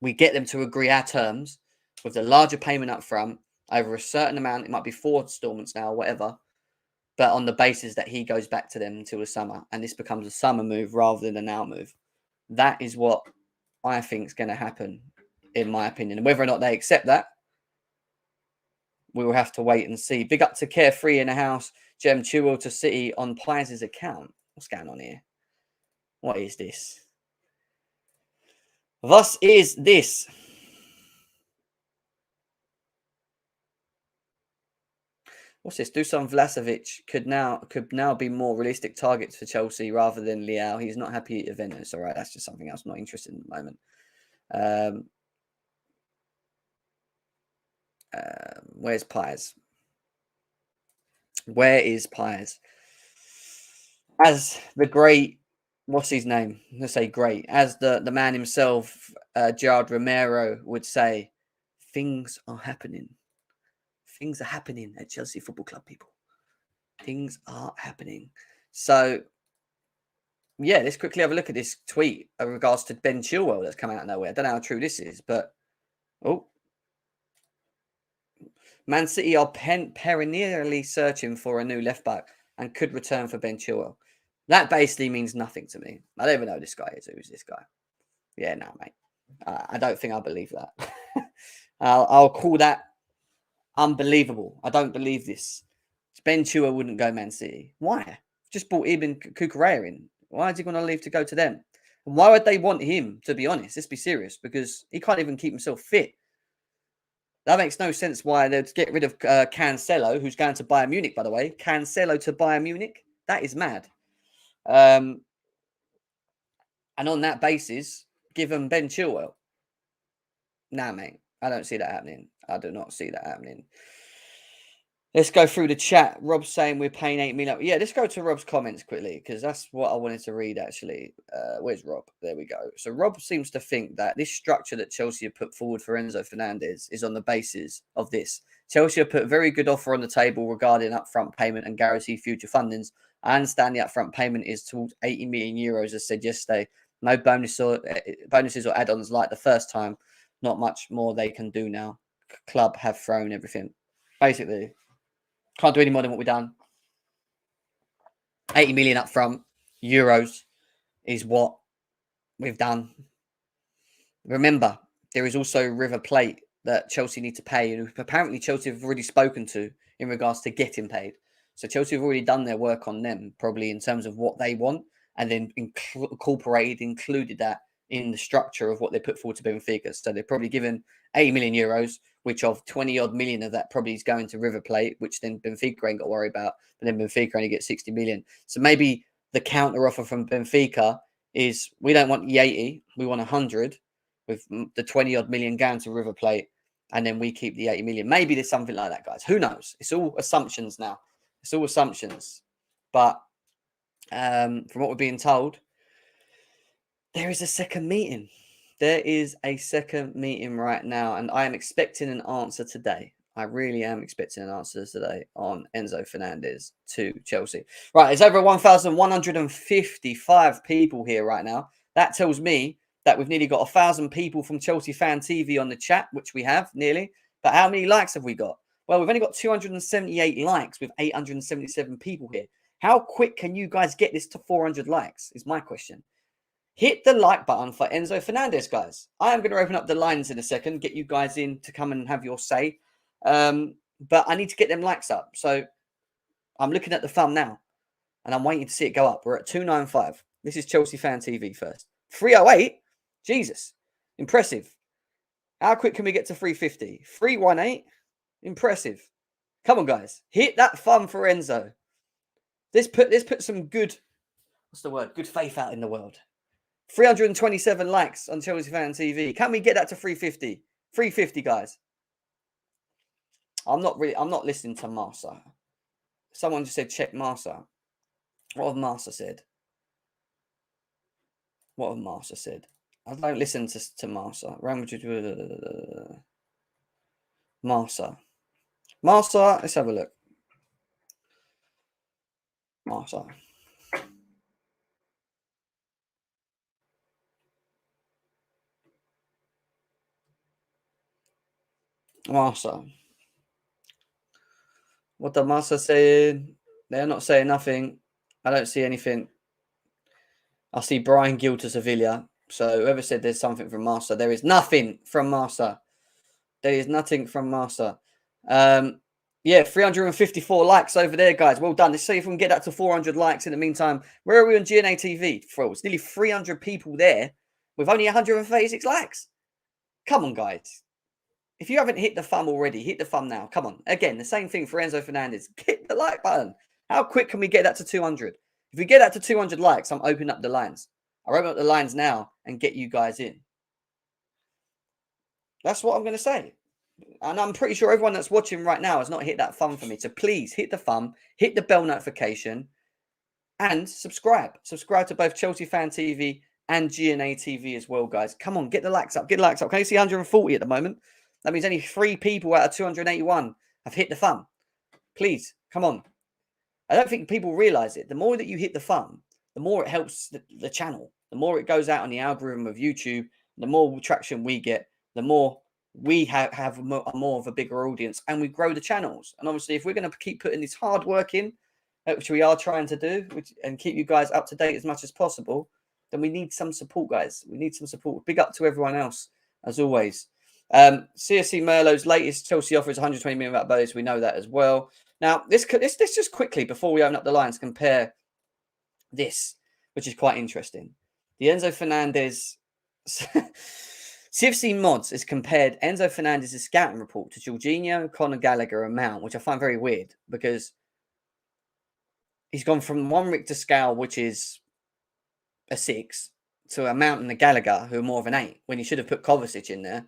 we get them to agree our terms with the larger payment up front over a certain amount. It might be 4 installments now, whatever, but on the basis that he goes back to them until the summer, and this becomes a summer move rather than a now move. That is what I think is going to happen, in my opinion. And whether or not they accept that, we will have to wait and see. Big up to Carefree in the house. Jem Chilwell to City on Pies' account. What's going on here? What is this? Was is this? What's this? Dusan Vlahovic could now be more realistic targets for Chelsea rather than Leao. He's not happy at Juventus. All right, that's just something else. I'm not interested in the moment. Where's Pies? Where is Pies? As the great, what's his name? Let's say great. As the man himself, Gerard Romero, would say, things are happening. Things are happening at Chelsea Football Club, people. Things are happening. So, yeah, let's quickly have a look at this tweet in regards to Ben Chilwell that's come out of nowhere. I don't know how true this is, but Man City are perennially searching for a new left back and could return for Ben Chilwell. That basically means nothing to me. I don't even know who this guy is. Who's this guy? Yeah, no, mate. I don't think I believe that. I'll call that unbelievable. I don't believe this. Ben Chilwell wouldn't go Man City. Why? Just brought Ibn Kukurea in. Why is he going to leave to go to them? And why would they want him, to be honest? Let's be serious, because he can't even keep himself fit. That makes no sense why they'd get rid of Cancelo, who's going to Bayern Munich, by the way. Cancelo to Bayern Munich? That is mad. And on that basis, give them Ben Chilwell. Nah, mate. I don't see that happening. I do not see that happening. Let's go through the chat. Rob's saying we're paying 8 million. Yeah, let's go to Rob's comments quickly, because that's what I wanted to read, actually. Where's Rob? There we go. So Rob seems to think that this structure that Chelsea have put forward for Enzo Fernandez is on the basis of this. Chelsea have put a very good offer on the table regarding upfront payment and guaranteed future fundings. I understand the upfront payment is towards 80 million euros, as said yesterday. No bonuses or add-ons like the first time. Not much more they can do now. Club have thrown everything. Basically, can't do any more than what we've done. 80 million up front, euros, is what we've done. Remember, there is also River Plate that Chelsea need to pay, and apparently Chelsea have already spoken to in regards to getting paid. So Chelsea have already done their work on them, probably in terms of what they want, and then included that in the structure of what they put forward to Benfica. So they're probably given 80 million euros, which of 20 odd million of that probably is going to River Plate, which then Benfica ain't got to worry about. But then Benfica only gets 60 million. So maybe the counter offer from Benfica is, we don't want the 80, we want 100, with the 20 odd million going to River Plate, and then we keep the 80 million. Maybe there's something like that, guys. Who knows? It's all assumptions now. It's all assumptions. But from what we're being told, there is a second meeting. There is a second meeting right now, and I am expecting an answer today. I really am expecting an answer today on Enzo Fernandez to Chelsea. Right, it's over 1,155 people here right now. That tells me that we've nearly got 1,000 people from Chelsea Fan TV on the chat, which we have nearly. But how many likes have we got? Well, we've only got 278 likes with 877 people here. How quick can you guys get this to 400 likes is my question. Hit the like button for Enzo Fernandez, guys. I am going to open up the lines in a second, get you guys in to come and have your say. But I need to get them likes up. So I'm looking at the thumb now, and I'm waiting to see it go up. We're at 295. This is Chelsea Fan TV first. 308? Jesus. Impressive. How quick can we get to 350? 318? Impressive. Come on, guys. Hit that thumb for Enzo. This put some good, what's the word? Good faith out in the world. 327 likes on Chelsea Fan TV. Can we get that to 350? 350, guys. I'm not listening to Marsa. Someone just said check Marsa. What have Marsa said? What have Marsa said? I don't listen to Marsa. Marsa. Marsa, let's have a look. Marsa. Marsa. What the Marsa saying? They're not saying nothing. I don't see anything. I see Brian Gill to Sevilla. So whoever said there's something from Marsa, there is nothing from Marsa. There is nothing from Marsa. Yeah, 354 likes over there, guys. Well done. Let's see if we can get that to 400 likes in the meantime. Where are we on GNA TV? It's nearly 300 people there with only 136 likes. Come on, guys. If you haven't hit the thumb already, hit the thumb now. Come on. Again, the same thing for Enzo Fernandez. Hit the like button. How quick can we get that to 200? If we get that to 200 likes, I'm opening up the lines. I'll open up the lines now and get you guys in. That's what I'm going to say. And I'm pretty sure everyone that's watching right now has not hit that thumb for me. So please hit the thumb, hit the bell notification, and subscribe. Subscribe to both Chelsea Fan TV and GNA TV as well, guys. Come on, get the likes up. Get the likes up. Can you see 140 at the moment? That means only 3 people out of 281 have hit the thumb. Please, come on. I don't think people realize it. The more that you hit the thumb, the more it helps the channel. The more it goes out on the algorithm of YouTube, the more traction we get, the more we have more of a bigger audience, and we grow the channels. And obviously, if we're going to keep putting this hard work in, which we are trying to do, and keep you guys up to date as much as possible, then we need some support, guys. We need some support. Big up to everyone else, as always. CSC Merlot's latest Chelsea offer is 120 million without bonus. We know that as well. Now, this just quickly, before we open up the lines, compare this, which is quite interesting. The Enzo Fernandez... CFC Mods has compared Enzo Fernandez's scouting report to Jorginho, Conor Gallagher, and Mount, which I find very weird because he's gone from one Richter scale, which is a 6, to a Mount and a Gallagher, who are more of an 8, when he should have put Kovacic in there.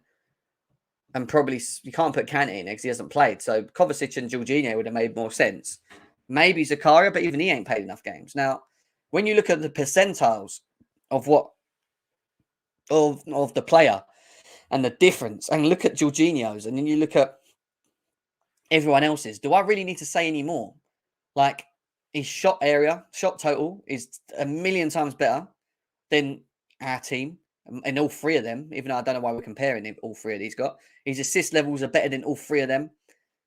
And probably you can't put Kante in because he hasn't played. So Kovacic and Jorginho would have made more sense. Maybe Zakaria, but even he ain't played enough games. Now, when you look at the percentiles of the player and the difference, and look at Jorginho's, and then you look at everyone else's, do I really need to say any more? Like, his shot total is a million times better than our team in all three of them, even though I don't know why we're comparing him, all three of these got. His assist levels are better than all three of them.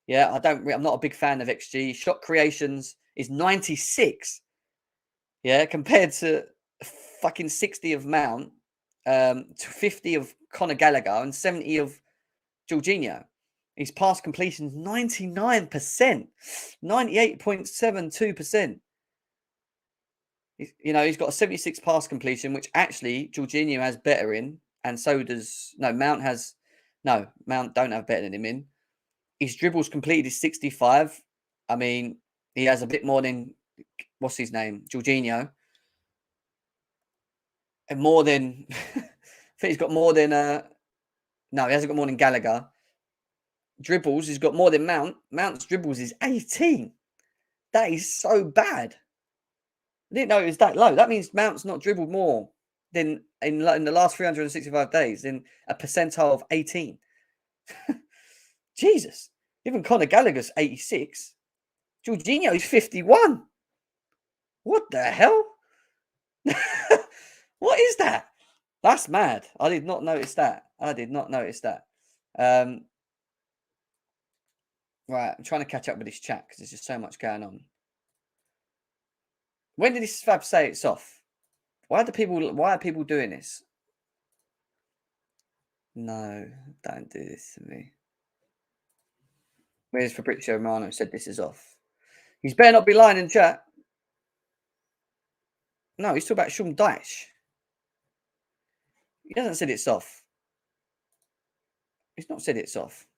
Yeah, I'm not a big fan of XG. Shot creations is 96. Yeah, compared to fucking 60 of Mount, to 50 of Conor Gallagher and 70 of Jorginho. His pass completion is 99%, 98.72%. He's got a 76 pass completion, which actually Jorginho has better in, and so does Mount don't have better than him in. His dribbles completed is 65. I mean, he has a bit more than what's his name, Jorginho, and more than I think he's got more than no, he hasn't got more than Gallagher. Dribbles, he's got more than Mount. Mount's dribbles is 18. That is so bad. I didn't know it was that low. That means Mount's not dribbled more than in the last 365 days in a percentile of 18. Jesus. Even Conor Gallagher's 86. Jorginho's 51. What the hell? What is that? That's mad. I did not notice that. Right, I'm trying to catch up with this chat because there's just so much going on. When did this Fab say it's off? Why are people doing this? No, don't do this to me. Where's Fabrizio Romano said this is off? He's better not be lying in chat. No, he's talking about Sean Dyche. He hasn't said it's off. He's not said it's off.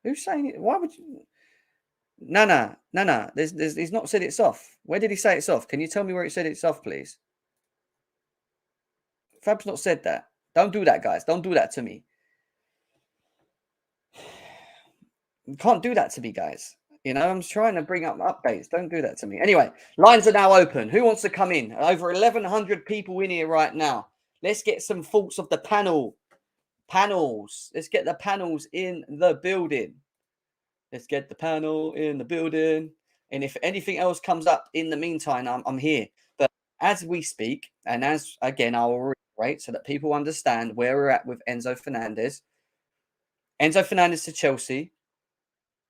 Who's saying it? Why would you? No. He's not said it's off. Where did he say it's off? Can you tell me where he said it's off, please? Fab's not said that. Don't do that, guys. Don't do that to me. You can't do that to me, guys. I'm trying to bring up updates. Don't do that to me. Anyway, lines are now open. Who wants to come in? Over 1,100 people in here right now. Let's get some thoughts of the panels. Let's get the panels in the building. And if anything else comes up in the meantime, I'm here. But as we speak, and as again, I'll reiterate so that people understand where we're at with Enzo Fernandez. Enzo Fernandez to Chelsea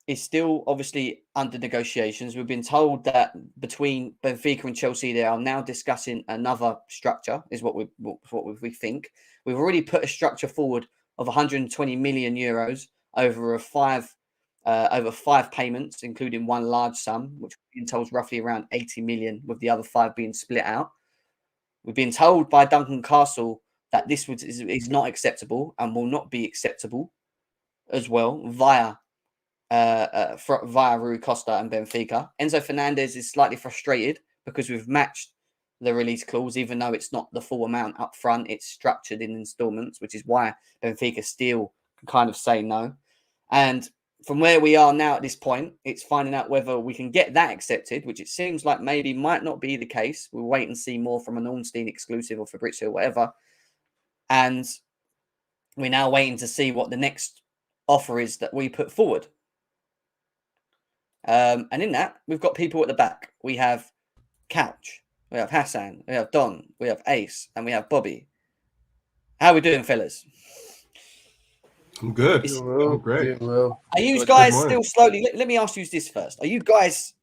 is still obviously under negotiations. We've been told that between Benfica and Chelsea, they are now discussing another structure, is what we think. We've already put a structure forward of 120 million euros over over 5 payments, including one large sum, which we've been told is roughly around 80 million, with the other 5 being split out. We've been told by Duncan Castle that this is not acceptable and will not be acceptable as well via Rui Costa and Benfica. Enzo Fernandez is slightly frustrated because we've matched the release clause, even though it's not the full amount up front. It's structured in installments, which is why Benfica still can kind of say no. And from where we are now at this point, it's finding out whether we can get that accepted, which it seems like maybe might not be the case. We'll wait and see more from an Ornstein exclusive or Fabrizio or whatever. And we're now waiting to see what the next offer is that we put forward. And in that, we've got people at the back. We have Couch, we have Hassan, we have Don, we have Ace, and we have Bobby. How are we doing, fellas? I'm good. I'm great. Are you guys still slowly? Let me ask you this first. Are you guys?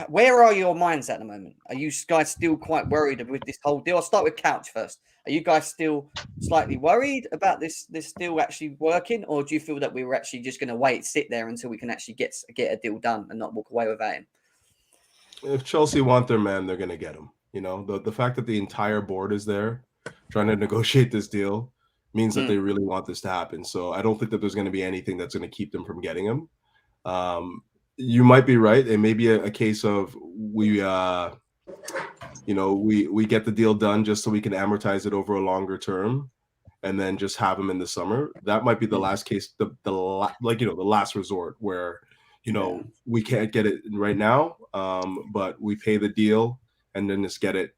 Where are your minds at the moment? Are you guys still quite worried with this whole deal? I'll start with Couch first. Are you guys still slightly worried about this deal actually working, or do you feel that we were actually just going to sit there until we can actually get a deal done and not walk away without him? If Chelsea want their man, they're going to get him. The fact that the entire board is there trying to negotiate this deal means that they really want this to happen. So I don't think that there's going to be anything that's going to keep them from getting him. You might be right. It may be a case of we get the deal done just so we can amortize it over a longer term and then just have him in the summer. That might be the last case, the last resort where, we can't get it right now, but we pay the deal and then just get it,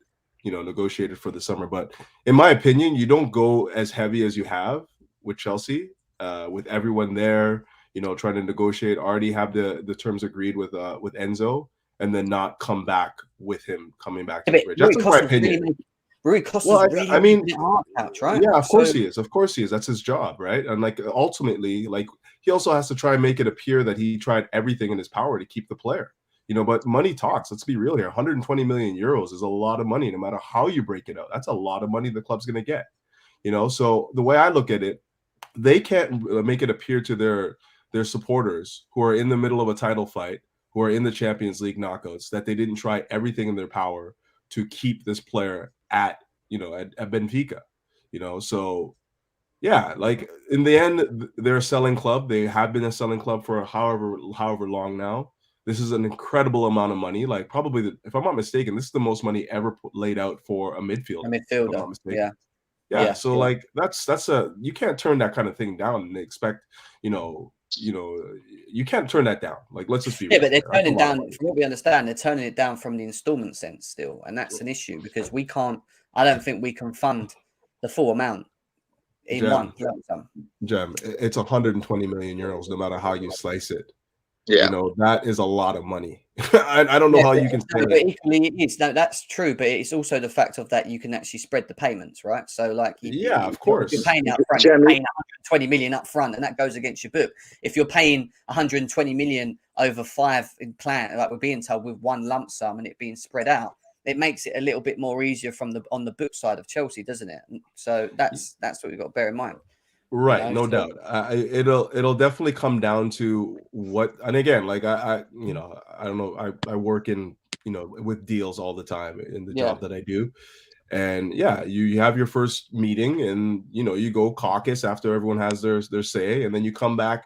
negotiated for the summer. But in my opinion, you don't go as heavy as you have with Chelsea, with everyone there, trying to negotiate, already have the terms agreed with Enzo, and then not come back with him coming back to Yeah, the bridge. That's my opinion. Rui Costa's Well, I mean, making it hard couch, right? yeah, of course he is. Of course he is. That's his job, right? And like ultimately, like he also has to try and make it appear that he tried everything in his power to keep the player. But money talks. Let's be real here. 120 million euros is a lot of money, no matter how you break it out. That's a lot of money the club's going to get. So the way I look at it, they can't make it appear to their supporters who are in the middle of a title fight, who are in the Champions League knockouts, that they didn't try everything in their power to keep this player at Benfica. So yeah, like in the end, they're a selling club. They have been a selling club for however long now. This is an incredible amount of money. Like probably, if I'm not mistaken, this is the most money ever laid out for a midfielder. If I'm not mistaken. Yeah. So like that's you can't turn that kind of thing down and expect, you can't turn that down. Like let's just be real. But they're turning down, from what we understand, they're turning it down from the installment sense still, and that's an issue because we can't. I don't think we can fund the full amount in one lump sum. Jem, it's 120 million euros, no matter how you slice it. Yeah, that is a lot of money. I don't know how you can say but equally it is. No, that's true, but it's also the fact of that you can actually spread the payments, right? So like of course, you're paying up front, you're paying 120 million up front, and that goes against your book. If you're paying 120 million over 5 in plan, like we're being told, with one lump sum and it being spread out, it makes it a little bit more easier on the book side of Chelsea, doesn't it? So that's what we've got to bear in mind. Right, no doubt. It'll definitely come down to what, and again, like I don't know. I work in with deals all the time in the job that I do, and you have your first meeting, and you go caucus after everyone has their say, and then you come back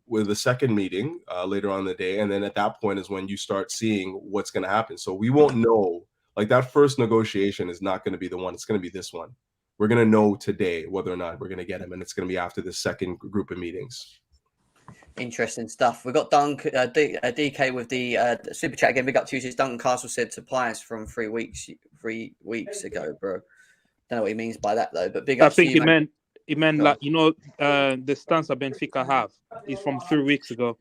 with a second meeting later on in the day, and then at that point is when you start seeing what's going to happen. So we won't know. Like that first negotiation is not going to be the one. It's going to be this one. We're going to know today whether or not we're going to get him, and it's going to be after the second group of meetings. Interesting stuff. We've got DK with the super chat again. Big up Tuesdays. Duncan Castle said to Pius from 3 weeks ago, bro. Don't know what he means by that though, but big up. I think he meant like the stance that Benfica have is from 3 weeks ago.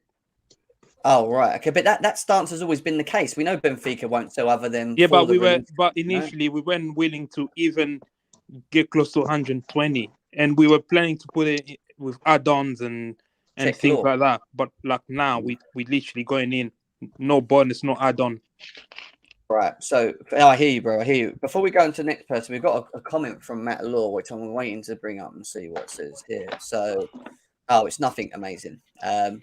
Oh right, okay, but that stance has always been the case. We know Benfica won't sell other than but initially we weren't willing to even get close to 120, and we were planning to put it with add-ons and things like that. But like now, we literally going in, no bonus, no add-on. Right. So I hear you, bro. I hear you. Before we go into the next person, we've got a comment from Matt Law, which I'm waiting to bring up and see what it says here. So, it's nothing amazing.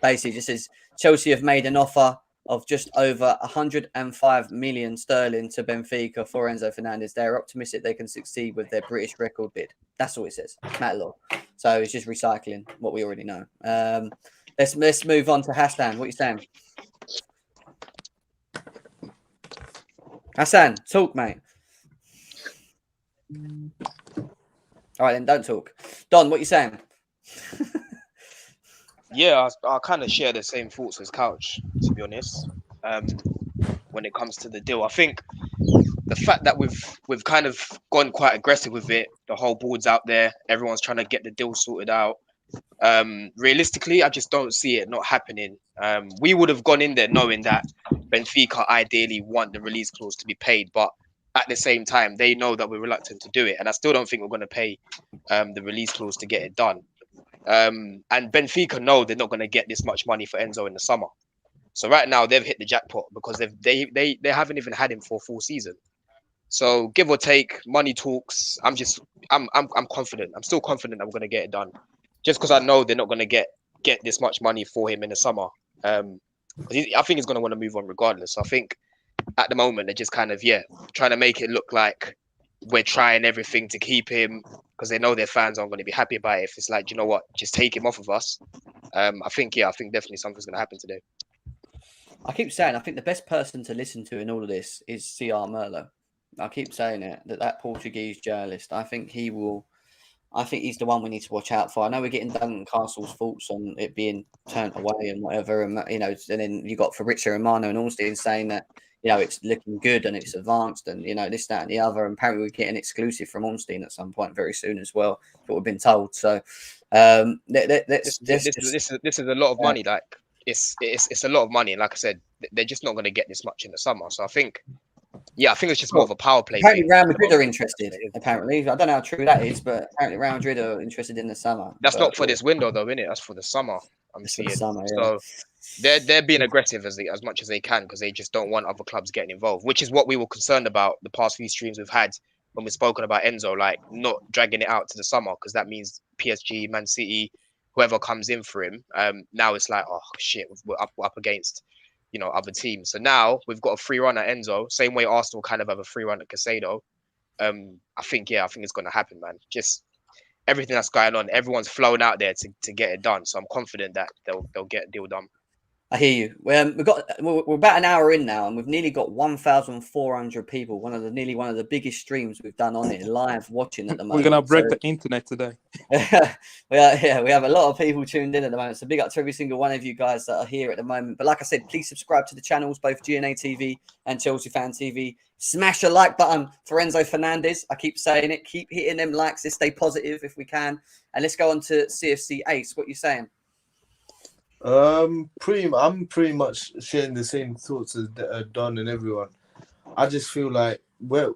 Basically, just says Chelsea have made an offer of just over 105 million sterling to Benfica for Enzo Fernandez. They're optimistic they can succeed with their British record bid. That's all it says, Matt Law. So it's just recycling what we already know. Let's move on to Hassan. What are you saying? Hassan, talk, mate. All right, then don't talk. Don, what are you saying? Yeah, I kind of share the same thoughts as Couch, to be honest. When it comes to the deal, I think the fact that we've kind of gone quite aggressive with it, the whole board's out there, everyone's trying to get the deal sorted out. Realistically, I just don't see it not happening. We would have gone in there knowing that Benfica ideally want the release clause to be paid, but at the same time, they know that we're reluctant to do it, and I still don't think we're going to pay the release clause to get it done. And Benfica know they're not going to get this much money for Enzo in the summer. So right now they've hit the jackpot because they haven't even had him for a full season. So give or take, money talks. I'm confident. I'm still confident that we're going to get it done, just because I know they're not going to get this much money for him in the summer. I think he's going to want to move on regardless. So I think at the moment they're just kind of trying to make it look like we're trying everything to keep him, because they know their fans aren't going to be happy about it if it's like, you know what, just take him off of us. I think definitely something's going to happen today. I keep saying, I think the best person to listen to in all of this is C.R. Merlo. I keep saying it, that Portuguese journalist. I think he's the one we need to watch out for. I know we're getting Duncan Castle's thoughts on it being turned away and whatever, and and then you got Fabrizio, Romano and Ornstein saying that it's looking good and it's advanced and this, that, and the other. And apparently we're getting exclusive from Ornstein at some point very soon as well. What we've been told. So this is a lot of money. Like it's a lot of money, and like I said, they're just not going to get this much in the summer. So I think it's just more of a power play. Apparently, Real Madrid are interested. Apparently, I don't know how true that is, but apparently, Real Madrid are interested in the summer. That's not for this window, though, innit? That's for the summer. I'm seeing. Summer, yeah. So they're being aggressive as much as they can because they just don't want other clubs getting involved, which is what we were concerned about the past few streams we've had when we've spoken about Enzo, like not dragging it out to the summer because that means PSG, Man City, whoever comes in for him. Now it's like, oh shit, we're up against, other teams. So now we've got a free run at Enzo, same way Arsenal kind of have a free run at Casado. I think it's going to happen, man. Just everything that's going on, everyone's flown out there to get it done. So I'm confident that they'll get a deal done. I hear you. We're about an hour in now, and we've nearly got 1,400 people. Nearly one of the biggest streams we've done on it, live watching at the moment. We're gonna break the internet today. we have a lot of people tuned in at the moment. So big up to every single one of you guys that are here at the moment. But like I said, please subscribe to the channels, both GNA TV and Chelsea Fan TV. Smash a like button for Enzo Fernandez. I keep saying it. Keep hitting them likes. Let's stay positive if we can. And let's go on to CFC Ace. What are you saying? I'm pretty much sharing the same thoughts as Don and everyone. I just feel like, well,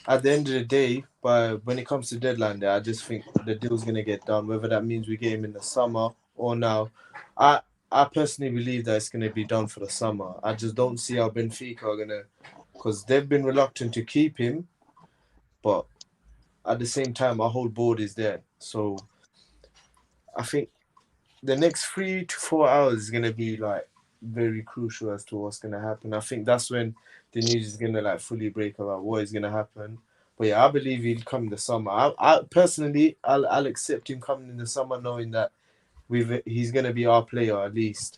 at the end of the day, when it comes to deadline day, I just think the deal's gonna get done. Whether that means we get him in the summer or now, I personally believe that it's gonna be done for the summer. I just don't see how Benfica are gonna, because they've been reluctant to keep him, but at the same time, our whole board is there. So I think the next 3 to 4 hours is gonna be like very crucial as to what's gonna happen. I think that's when the news is gonna like fully break about what is gonna happen. But yeah, I believe he'll come in the summer. I personally, I'll accept him coming in the summer, knowing that he's gonna be our player at least.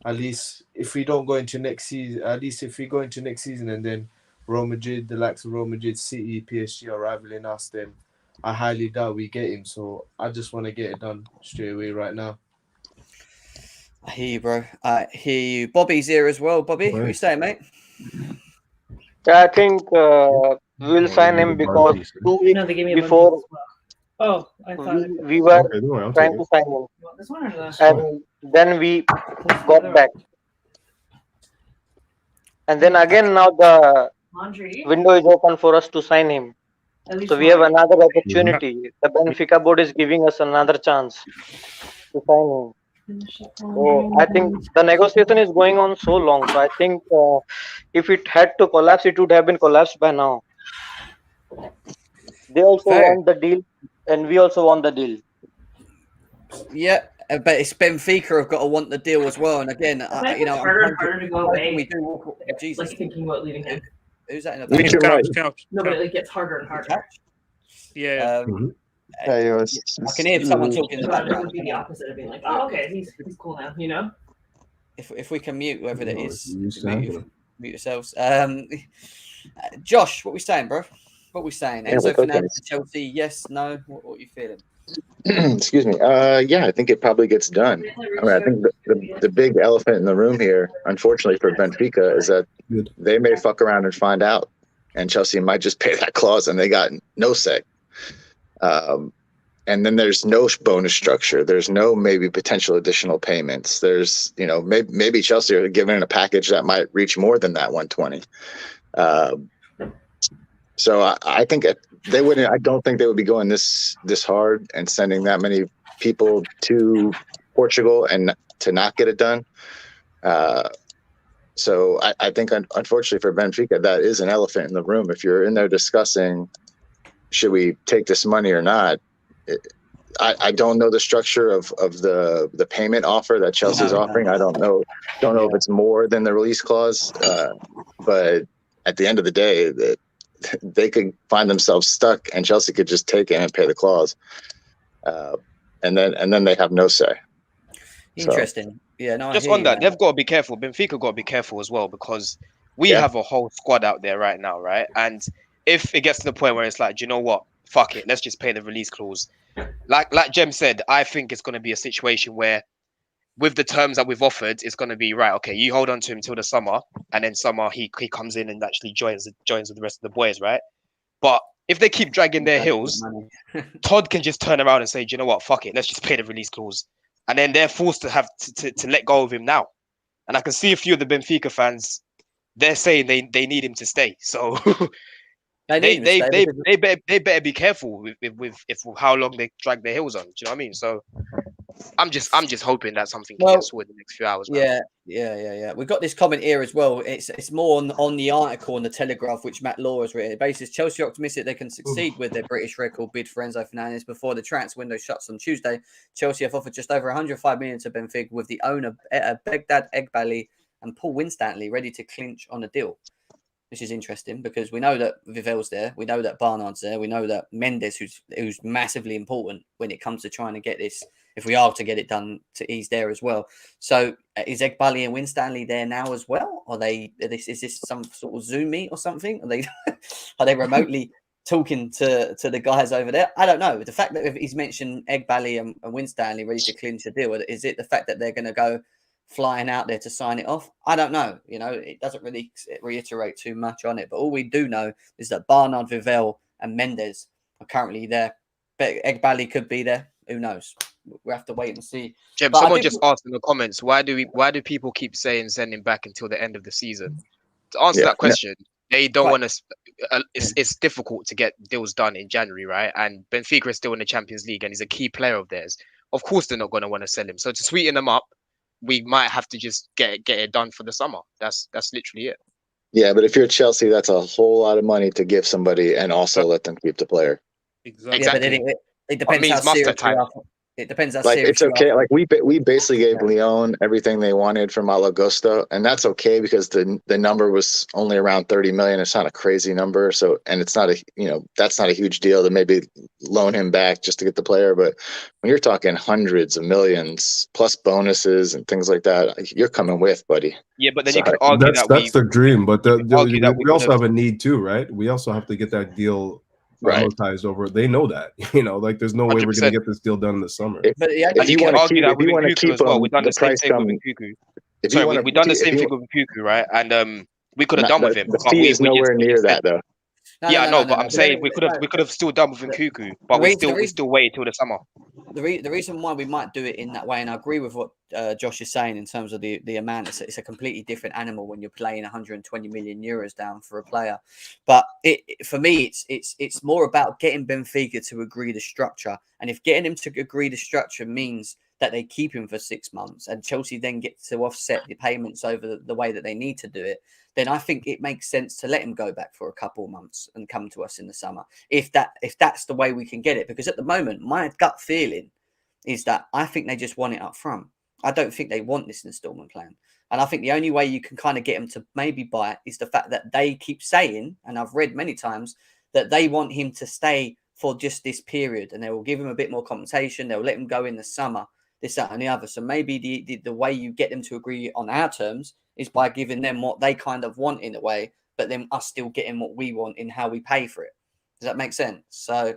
At least if we don't go into next season, and then Real Madrid, the likes of Real Madrid, City, PSG are rivaling us, then I highly doubt we get him. So I just want to get it done straight away right now. I hear you, bro. I hear you. Bobby's here as well. Bobby, what are you saying, mate? Yeah, I think we'll sign him because 2 weeks before we were trying to sign him. And then we got back. And then again, now the window is open for us to sign him. So we have another opportunity. The Benfica board is giving us another chance to sign him. So I think the negotiation is going on so long. So I think if it had to collapse, it would have been collapsed by now. They also want the deal, and we also want the deal. Yeah, but it's Benfica have got to want the deal as well. And again, it's harder and harder to go away. We do, Jesus. Like thinking about leaving him. Who's that in the back? Couch. No, but it gets harder and harder. Yeah. I can hear someone talking in the It background. would be the opposite of being like, oh, okay, he's cool now, you know? If we can mute whoever that is, mute yourselves. Josh, what we saying, bro? What we saying? Enzo Fernandez to Chelsea? Yes, no. What are you feeling? Excuse me. Yeah, I think it probably gets done. I mean, I think the big elephant in the room here, unfortunately for Benfica, is that they may fuck around and find out, and Chelsea might just pay that clause, and they got no say. And then there's no bonus structure. There's no maybe potential additional payments. There's, maybe Chelsea are giving a package that might reach more than that 120. So I think they wouldn't. I don't think they would be going this hard and sending that many people to Portugal and to not get it done. So I think, unfortunately for Benfica, that is an elephant in the room. If you're in there discussing, should we take this money or not? I don't know the structure of the payment offer that Chelsea's offering. I don't know if it's more than the release clause. But at the end of the day, they could find themselves stuck, and Chelsea could just take it and pay the clause, and then they have no say. Interesting. So. Yeah, no. Just on that, they've got to be careful. Benfica got to be careful as well, because we have a whole squad out there right now, right? And if it gets to the point where it's like, do you know what? Fuck it, let's just pay the release clause. Like Jem said, I think it's going to be a situation where, with the terms that we've offered, it's going to be right. Okay, you hold on to him till the summer, and then summer he comes in and actually joins with the rest of the boys, right? But if they keep dragging their heels, Todd can just turn around and say, do you know what? Fuck it, let's just pay the release clause. and then they're forced to have to let go of him now. And I can see a few of the Benfica fans, they're saying they need him to stay. So they better be careful with how long they drag their heels on. Do you know what I mean? So I'm just hoping that something can get sorted in the next few hours. Man. Yeah. We've got this comment here as well. It's more on the article on the Telegraph, which Matt Law has written. It basically, Chelsea are optimistic they can succeed with their British record bid for Enzo Fernandez before the transfer window shuts on Tuesday. Chelsea have offered just over 105 million to Benfica, with the owner Begdad Egbali and Paul Winstanley ready to clinch on a deal. Which is interesting because we know that Vivel's there, we know that Barnard's there, we know that Mendes, who's massively important when it comes to trying to get this. If we are to get it done, he's there as well. So is Egbali and Winstanley there now as well? Is this some sort of Zoom meet or something? Are they remotely talking to the guys over there? I don't know. The fact that he's mentioned Egbali and Winstanley ready to clinch a deal, is it the fact that they're going to go flying out there to sign it off? I don't know. It doesn't really reiterate too much on it. But all we do know is that Barnard, Vivel, and Mendes are currently there. But Egbali could be there. Who knows? We have to wait and see. Jim, someone just asked in the comments, why do people keep saying send him back until the end of the season? To answer that question, they don't want to. It's difficult to get deals done in January, right? And Benfica is still in the Champions League, and he's a key player of theirs. Of course, they're not going to want to sell him. So to sweeten them up, we might have to just get it done for the summer. That's literally it. Yeah, but if you're Chelsea, that's a whole lot of money to give somebody and also let them keep the player. Exactly. Yeah, but it depends how serious you are. It depends how serious it's okay. Like we basically gave Lyon everything they wanted from Malo Gusto, and that's okay because the number was only around 30 million. It's not a crazy number, so and it's not that's not a huge deal to maybe loan him back just to get the player. But when you're talking hundreds of millions plus bonuses and things like that, you're coming with, buddy. Yeah, but then you could argue that's the dream. But we also have a need too, right? We also have to get that deal amortized over. They know that, there's no way 100%. We're going to get this deal done in the summer. If you want to argue that with Nkunku as well, we've done the same thing with Nkunku. Sorry, we've done the same thing with Nkunku, right? And we could have done with him. The fee is nowhere near that, though. But I'm saying we could have still done with Nkunku, but we still wait till the summer. The reason why we might do it in that way, and I agree with what Josh is saying in terms of the amount, it's a completely different animal when you're playing 120 million euros down for a player. But for me, it's more about getting Benfica to agree the structure, and if getting him to agree the structure means that they keep him for 6 months, and Chelsea then get to offset the payments over the way that they need to do it, then I think it makes sense to let him go back for a couple of months and come to us in the summer. If that's the way we can get it, because at the moment, my gut feeling is that I think they just want it up front. I don't think they want this installment plan. And I think the only way you can kind of get them to maybe buy it is the fact that they keep saying, and I've read many times, that they want him to stay for just this period, and they will give him a bit more compensation. They'll let him go in the summer, this, that, and the other. So maybe the way you get them to agree on our terms is by giving them what they kind of want in a way, but then us still getting what we want in how we pay for it. Does that make sense? So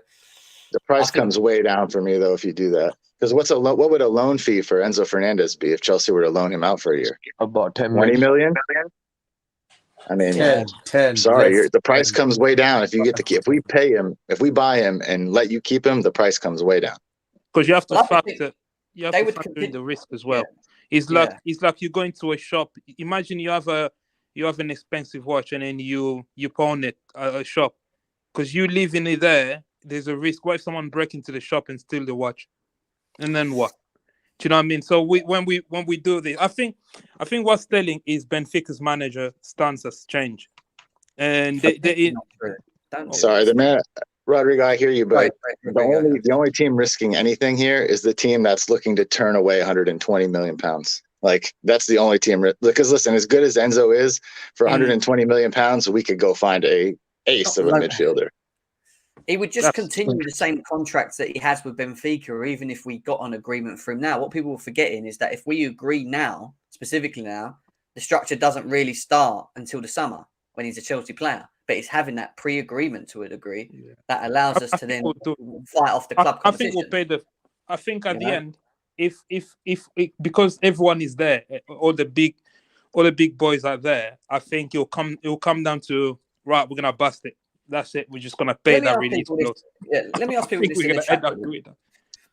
the price comes way down for me though if you do that. Because what would a loan fee for Enzo Fernandez be if Chelsea were to loan him out for a year? About 20 million. I mean, 10. Sorry, the price comes way down if you get if we pay him, if we buy him and let you keep him, the price comes way down. Because you have to factor in the risk as well. Yeah. It's like you're going to a shop. Imagine you have an expensive watch and then you pawn it at a shop because you leave in it there. There's a risk. What if someone break into the shop and steal the watch, and then what? Do you know what I mean? So when we do this, I think what's telling is Benfica's manager stance has changed, and Sorry, the man. Rodrigo, I hear you, but the only team risking anything here is the team that's looking to turn away 120 million pounds. Like that's the only team. Because listen, as good as Enzo is, for 120 million pounds, we could go find a ace of a midfielder. He would just continue the same contracts that he has with Benfica, or even if we got an agreement for him now. What people are forgetting is that if we agree now, specifically now, the structure doesn't really start until the summer when he's a Chelsea player. But it's having that pre-agreement to a degree that allows us to then fight off the club competition. I think we'll pay I think at the end, if because everyone is there, all the big boys are there. I think it'll come down to right. We're gonna bust it. That's it. We're just gonna pay that release clause. Let me ask people this in the chat.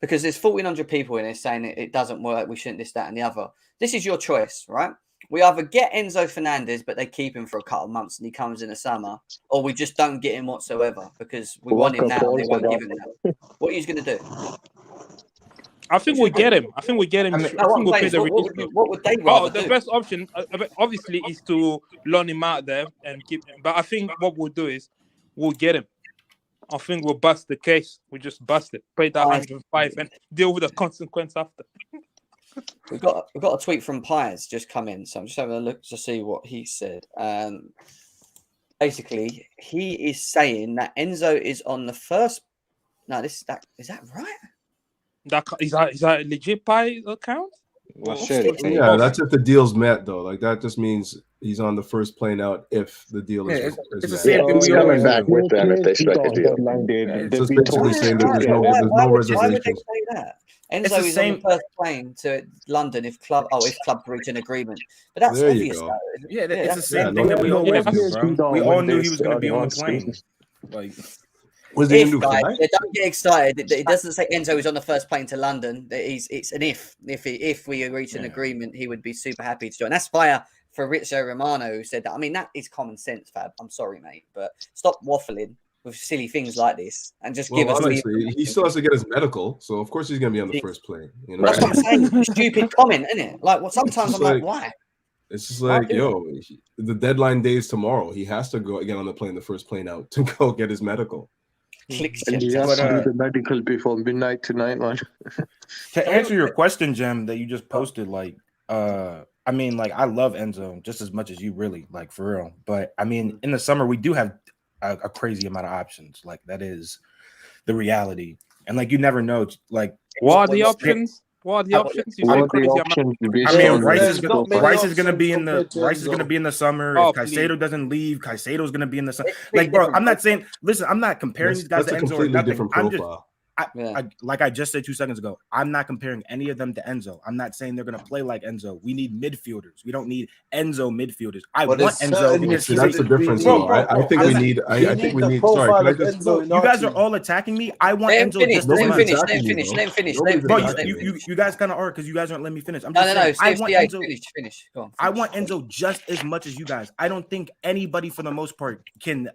because there's 1,400 people in there saying it doesn't work, we shouldn't this, that, and the other. This is your choice, right? We either get Enzo Fernandez, but they keep him for a couple of months and he comes in the summer, or we just don't get him whatsoever because we want him now and they won't give him that. What are you going to do? I think we get him. I think we get him. I think we'll pay the release. What would they rather the do? best option, obviously, is to loan him out there and keep him. But I think what we'll do is we'll get him. I think we'll bust the case. We just bust it, pay that 105 and deal with the consequence after. We've got a tweet from Piers just come in, so I'm just having a look to see what he said. Basically, he is saying that Enzo is on the first. No, is that right? Is that a legit Pi account? Yeah, that's if the deal's met, though. Like that just means he's on the first plane out if the deal is it's the same thing. He's coming back with them if they strike a deal. It's just basically saying that there's no reservation. Why would they say that? Enzo is on the first plane to London if club reach an agreement. But that's obvious. It's the same thing that we always do, bro. We all knew he was going to be on the plane. Like. If, guys, don't get excited. It doesn't say Enzo is on the first plane to London. It's an if. If we reach an agreement, he would be super happy to join. That's via Fabrizio Romano, who said that. I mean, that is common sense, Fab. I'm sorry, mate, but stop waffling with silly things like this and just give us. Honestly, he still has to get his medical, so of course he's going to be on the first plane. You know? That's what I'm saying. It's a stupid comment, isn't it? Like, sometimes I'm like, why? It's just like, the deadline day is tomorrow. He has to go get on the plane, the first plane out, to go get his medical. And you have to do the medical before midnight tonight, man. To answer your question, Jem, that you just posted, like, I mean, like, I love Enzo just as much as you, really, like, for real. But I mean, in the summer, we do have a crazy amount of options. Like, that is the reality. And like, you never know. Like, what are the options? What are the options? I mean, Rice is going to be in the summer. If Caicedo doesn't leave, Caicedo's going to be in the summer. Like, bro, I'm not saying. Listen, I'm not comparing these guys to Enzo or nothing. Different profile. Like I just said 2 seconds ago, I'm not comparing any of them to Enzo. I'm not saying they're going to play like Enzo. We need midfielders. We don't need Enzo midfielders. I want Enzo because that's the difference. I think we need. Sorry, you guys are all attacking me. I want Enzo. Let him finish. Bro, you guys kind of are because you guys aren't letting me finish. I'm just saying, I want Enzo. Finish. Go on, I want Enzo just as much as you guys. I don't think anybody, for the most part, can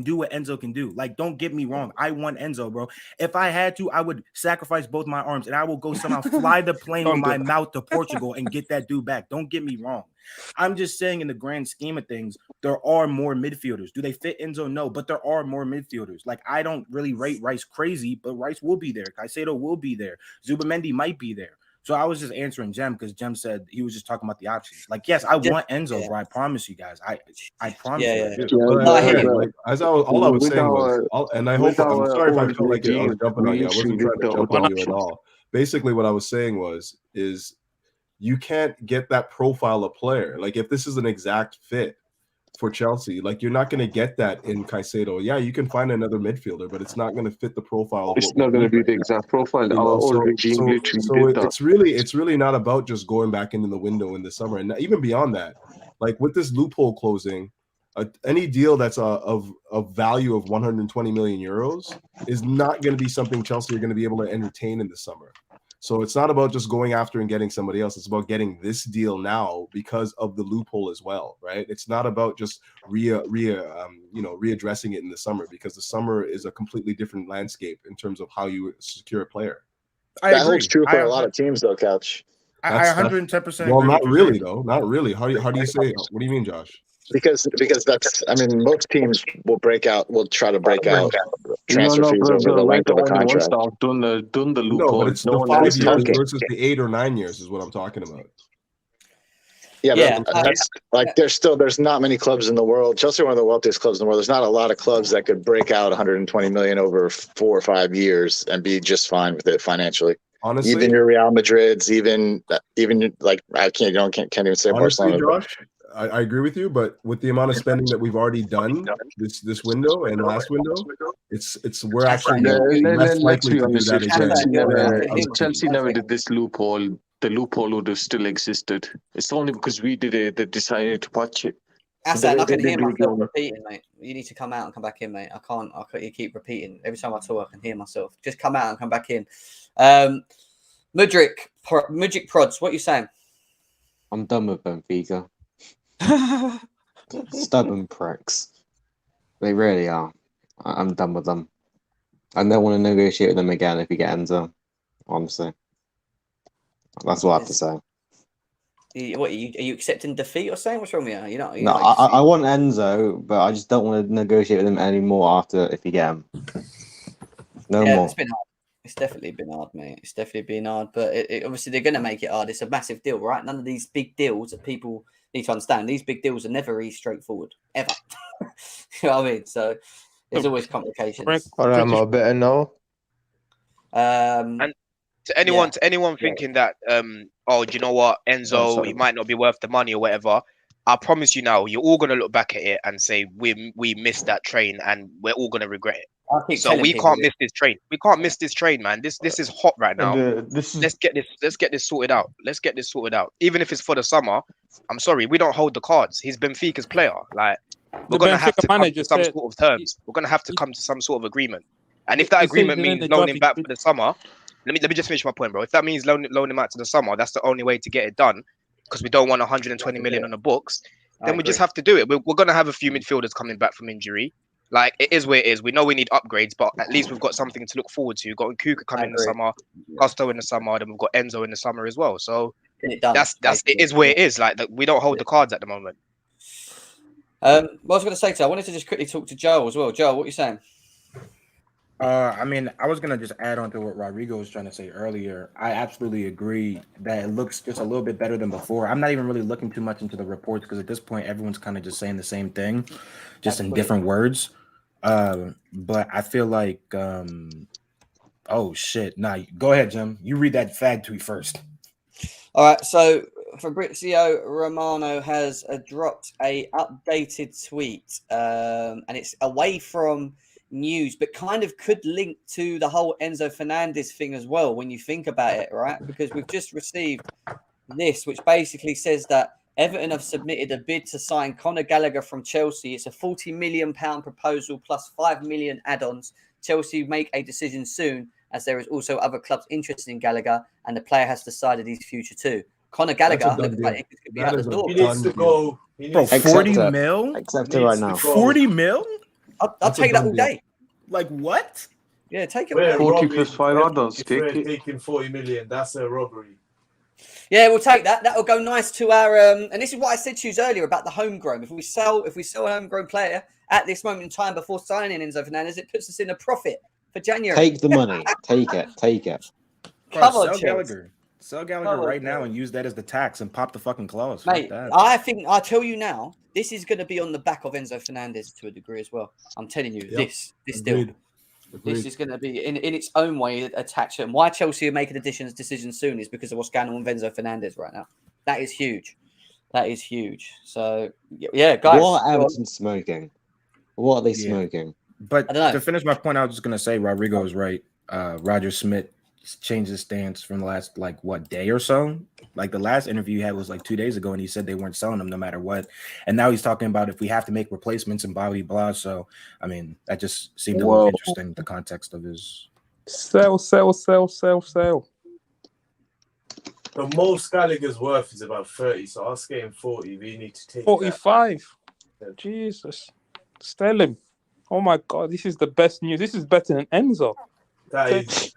do what Enzo can do. Like, don't get me wrong. I want Enzo, bro. If I had to, I would sacrifice both my arms and I will go somehow fly the plane with my mouth to Portugal and get that dude back. Don't get me wrong. I'm just saying, in the grand scheme of things, there are more midfielders. Do they fit Enzo? No, but there are more midfielders. Like, I don't really rate Rice crazy, but Rice will be there. Caicedo will be there. Zubamendi might be there. So I was just answering Jem because Jem said he was just talking about the options. Like, yes, I want Enzo, bro. I promise you guys. I promise you. All I was saying was, and I hope, I'm sorry if I felt like I was jumping on you. I wasn't trying to jump on you at all. Basically, what I was saying is you can't get that profile of player. Like, if this is an exact fit for Chelsea, like, you're not going to get that in Caicedo. Yeah, you can find another midfielder, but it's not going to fit the profile. It's not going to be the exact profile. It's really not about just going back into the window in the summer. And even beyond that, like, with this loophole closing, any deal that's of value of 120 million euros is not going to be something Chelsea are going to be able to entertain in the summer. So it's not about just going after and getting somebody else. It's about getting this deal now because of the loophole as well, right? It's not about just readdressing it in the summer, because the summer is a completely different landscape in terms of how you secure a player. That holds true for a lot of teams, though, Couch. I 110%. Well, not really, though. Not really. How do you say? What do you mean, Josh? Because that's, I mean, most teams will try to break out transfer fees over the length of a contract. Done the loophole. No, but it's the 5 years versus the 8 or 9 years is what I'm talking about. Yeah, but that's like there's not many clubs in the world. Chelsea are one of the wealthiest clubs in the world. There's not a lot of clubs that could break out 120 million over 4 or 5 years and be just fine with it financially. Honestly, even your Real Madrids, even like I can't even say honestly, Barcelona. Josh, I agree with you, but with the amount of spending that we've already done this window and last window, we're actually less likely to do that again. If Chelsea never did this loophole, the loophole would have still existed. It's only because we did it that decided to watch it. Hassan, I can hear myself repeating, mate. You need to come out and come back in, mate. I can't. You keep repeating every time I talk. I can hear myself. Just come out and come back in. Mudrik Prods, what are you saying? I'm done with Benfica. Stubborn pricks. They really are. I'm done with them. I don't want to negotiate with them again if you get Enzo. Honestly, that's what I have to say. What are you accepting defeat or saying? What's wrong with you? I want Enzo, but I just don't want to negotiate with him anymore after if you get him. No more. It's been hard. It's definitely been hard, mate. It's definitely been hard, but obviously they're going to make it hard. It's a massive deal, right? None of these big deals that people need to understand. These big deals are never really straightforward, ever. You know what I mean? So there's always complications. I'm better now. And to anyone thinking that, do you know what, Enzo, he might not be worth the money or whatever. I promise you now, you're all gonna look back at it and say we missed that train, and we're all gonna regret it. So we can't miss this train. We can't miss this train, man. This is hot right now. Let's get this sorted out. Let's get this sorted out. Even if it's for the summer, I'm sorry, we don't hold the cards. He's Benfica's player. Like, we're gonna have to come to some sort of terms. We're gonna have to come to some sort of agreement. And if that agreement means loaning him back for the summer, let me just finish my point, bro. If that means loaning him out to the summer, that's the only way to get it done, because we don't want 120 million on the books. Then we just have to do it. We're going to have a few midfielders coming back from injury. Like, it is where it is. We know we need upgrades, but at least we've got something to look forward to. We've got Kuka coming in the summer, Costo in the summer, then we've got Enzo in the summer as well. So that's it is where it is. Like, we don't hold the cards at the moment. What I was going to say, I wanted to just quickly talk to Joel as well. Joel, what are you saying? I mean, I was gonna just add on to what Rodrigo was trying to say earlier. I absolutely agree that it looks just a little bit better than before. I'm not even really looking too much into the reports because at this point, everyone's kind of just saying the same thing, just in different words. But I feel like, oh shit! Nah, go ahead, Jim. You read that fag tweet first. All right, so Fabrizio Romano has dropped a updated tweet, and it's away from news, but kind of could link to the whole Enzo Fernandez thing as well when you think about it, right? Because we've just received this, which basically says that Everton have submitted a bid to sign Conor Gallagher from Chelsea. It's a £40 million proposal plus 5 million add-ons. Chelsea make a decision soon, as there is also other clubs interested in Gallagher, and the player has decided his future too. Conor Gallagher looks like it could be out the door. He needs to go. Bro, 40 mil? Accept it right now. 40 mil? I'll take that all day. Like what? Yeah, take it. 40 plus 5 add-ons. If we're taking 40 million, that's a robbery. Yeah, we'll take that. That'll go nice to our. And this is what I said to you earlier about the homegrown. If we sell a homegrown player at this moment in time before signing Enzo Fernandez, it puts us in a profit for January. Take the money. Take it. Come on, sell Gallagher. Sell Gallagher right now and use that as the tax and pop the fucking clause. Mate, I tell you now, this is going to be on the back of Enzo Fernandez to a degree as well. I'm telling you, this deal. This is going to be, in its own way, attached. And why Chelsea are making a decision soon is because of what's going on with Enzo Fernandez right now. That is huge. So, yeah, guys. What are Everton smoking? What are they smoking? But to finish my point, I was just going to say Rodrigo is right. Roger Smith changed his stance from the last, day or so? Like, the last interview he had was 2 days ago, and he said they weren't selling him no matter what. And now he's talking about if we have to make replacements and blah, blah, blah. So, I mean, that just seemed a little interesting, the context of his... Sell. The most Gallagher's worth is about 30, so us getting 40, we need to take 45. Jesus. Sell him. Oh, my God. This is the best news. This is better than Enzo. That is...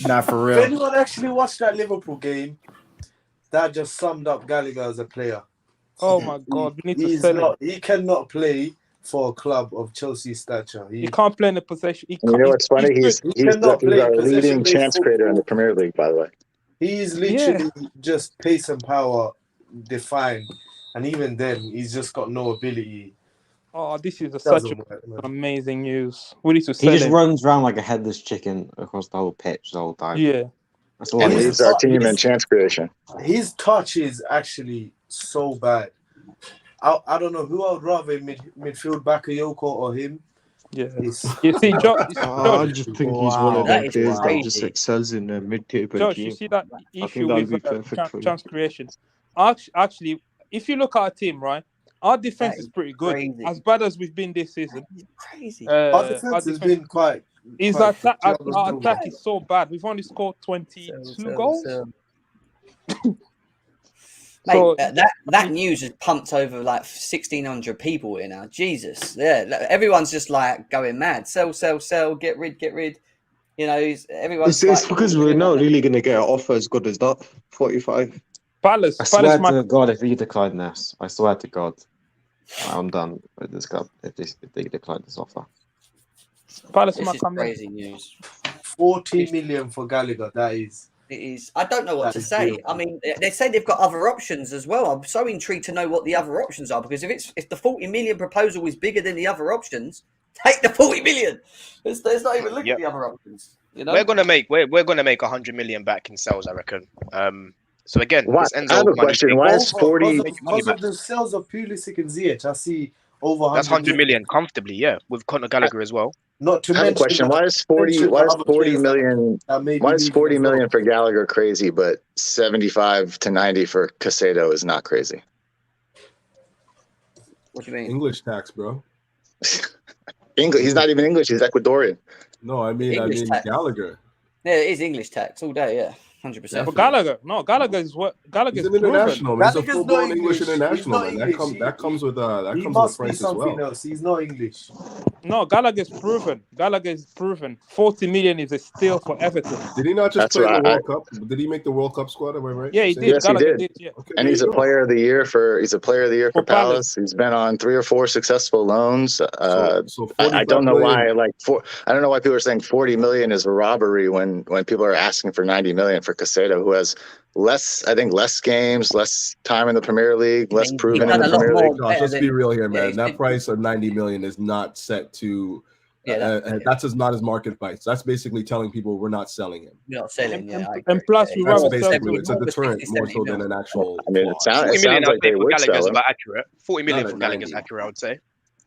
Not for real. If anyone actually watched that Liverpool game, that just summed up Gallagher as a player. Oh my God, we need to sell him. He cannot play for a club of Chelsea stature. He can't play in the possession. You know what's funny? He's our leading chance creator in the Premier League, by the way. He's literally just pace and power defined, and even then, he's just got no ability. Oh, this is such amazing news. We need to sell He just runs around like a headless chicken across the whole pitch the whole time. Yeah. That's all and he leads our team in chance creation. His touch is actually so bad. I don't know who I would rather in midfield, Bakayoko or him. Yeah. You see, Josh, I just think he's one of them players that just excels in a mid-table Josh, game. you see that issue with chance creation. Actually, if you look at our team, right, Our defense is pretty good. Crazy. As bad as we've been this season. Crazy. Our defense has been quite. Our attack is so bad. We've only scored 22 goals. Mate, so, that news has pumped over like 1,600 people in now. Jesus, yeah, everyone's just like going mad. Sell, get rid. You know, everyone's. It's because we're not really going to get an offer as good as that. 45. Palace. I swear to God, if you decline this, I swear to God, I'm done with this club. If they decline this offer. Palace is crazy news. 40 million for Gallagher. That is. It is. I don't know what to say. Beautiful. I mean, they say they've got other options as well. I'm so intrigued to know what the other options are, because if the 40 million proposal is bigger than the other options, take the 40 million. Let's not even look at the other options. You know? We're gonna make 100 million back in sales, I reckon. So again, I have a question. Why is 40? Because of the sales of Pulisic and Ziyech, I see over 100. That's 100 million comfortably, yeah, with Conor Gallagher as well. Not to mention, question. Why is 40 million? Why is 40 million for Gallagher crazy, but 75 to 90 for Caicedo is not crazy? What do you mean? English tax, bro. English. He's not even English. He's Ecuadorian. No, I mean Gallagher. Yeah, it is English tax all day. Yeah. 100%. For Gallagher, no, Gallagher is what Gallagher is international. He's a full-blown English international, man. That comes with a price as well. Else. He's not English. No, Gallagher is proven. 40 million is a steal for Everton. Did he not just play the World Cup? Did he make the World Cup squad? Am I right? Yeah, he did. Yes, Gallagher he did. Yeah. Okay, and he's a player of the year for Palace. He's been on 3 or 4 successful loans. I don't know why. I don't know why people are saying 40 million is a robbery when people are asking for 90 million for Caicedo, who has less games, less time in the Premier League, less proven in the Premier League. Gosh, let's be real here, man. That price of 90 million is not set to. That's not his market price. That's basically telling people we're not selling him. We're not selling, and plus, we rather it's a deterrent more so than an actual. I mean, it sounds like they would sell him. About accurate. 40 million for Gallagher's accurate, I would say.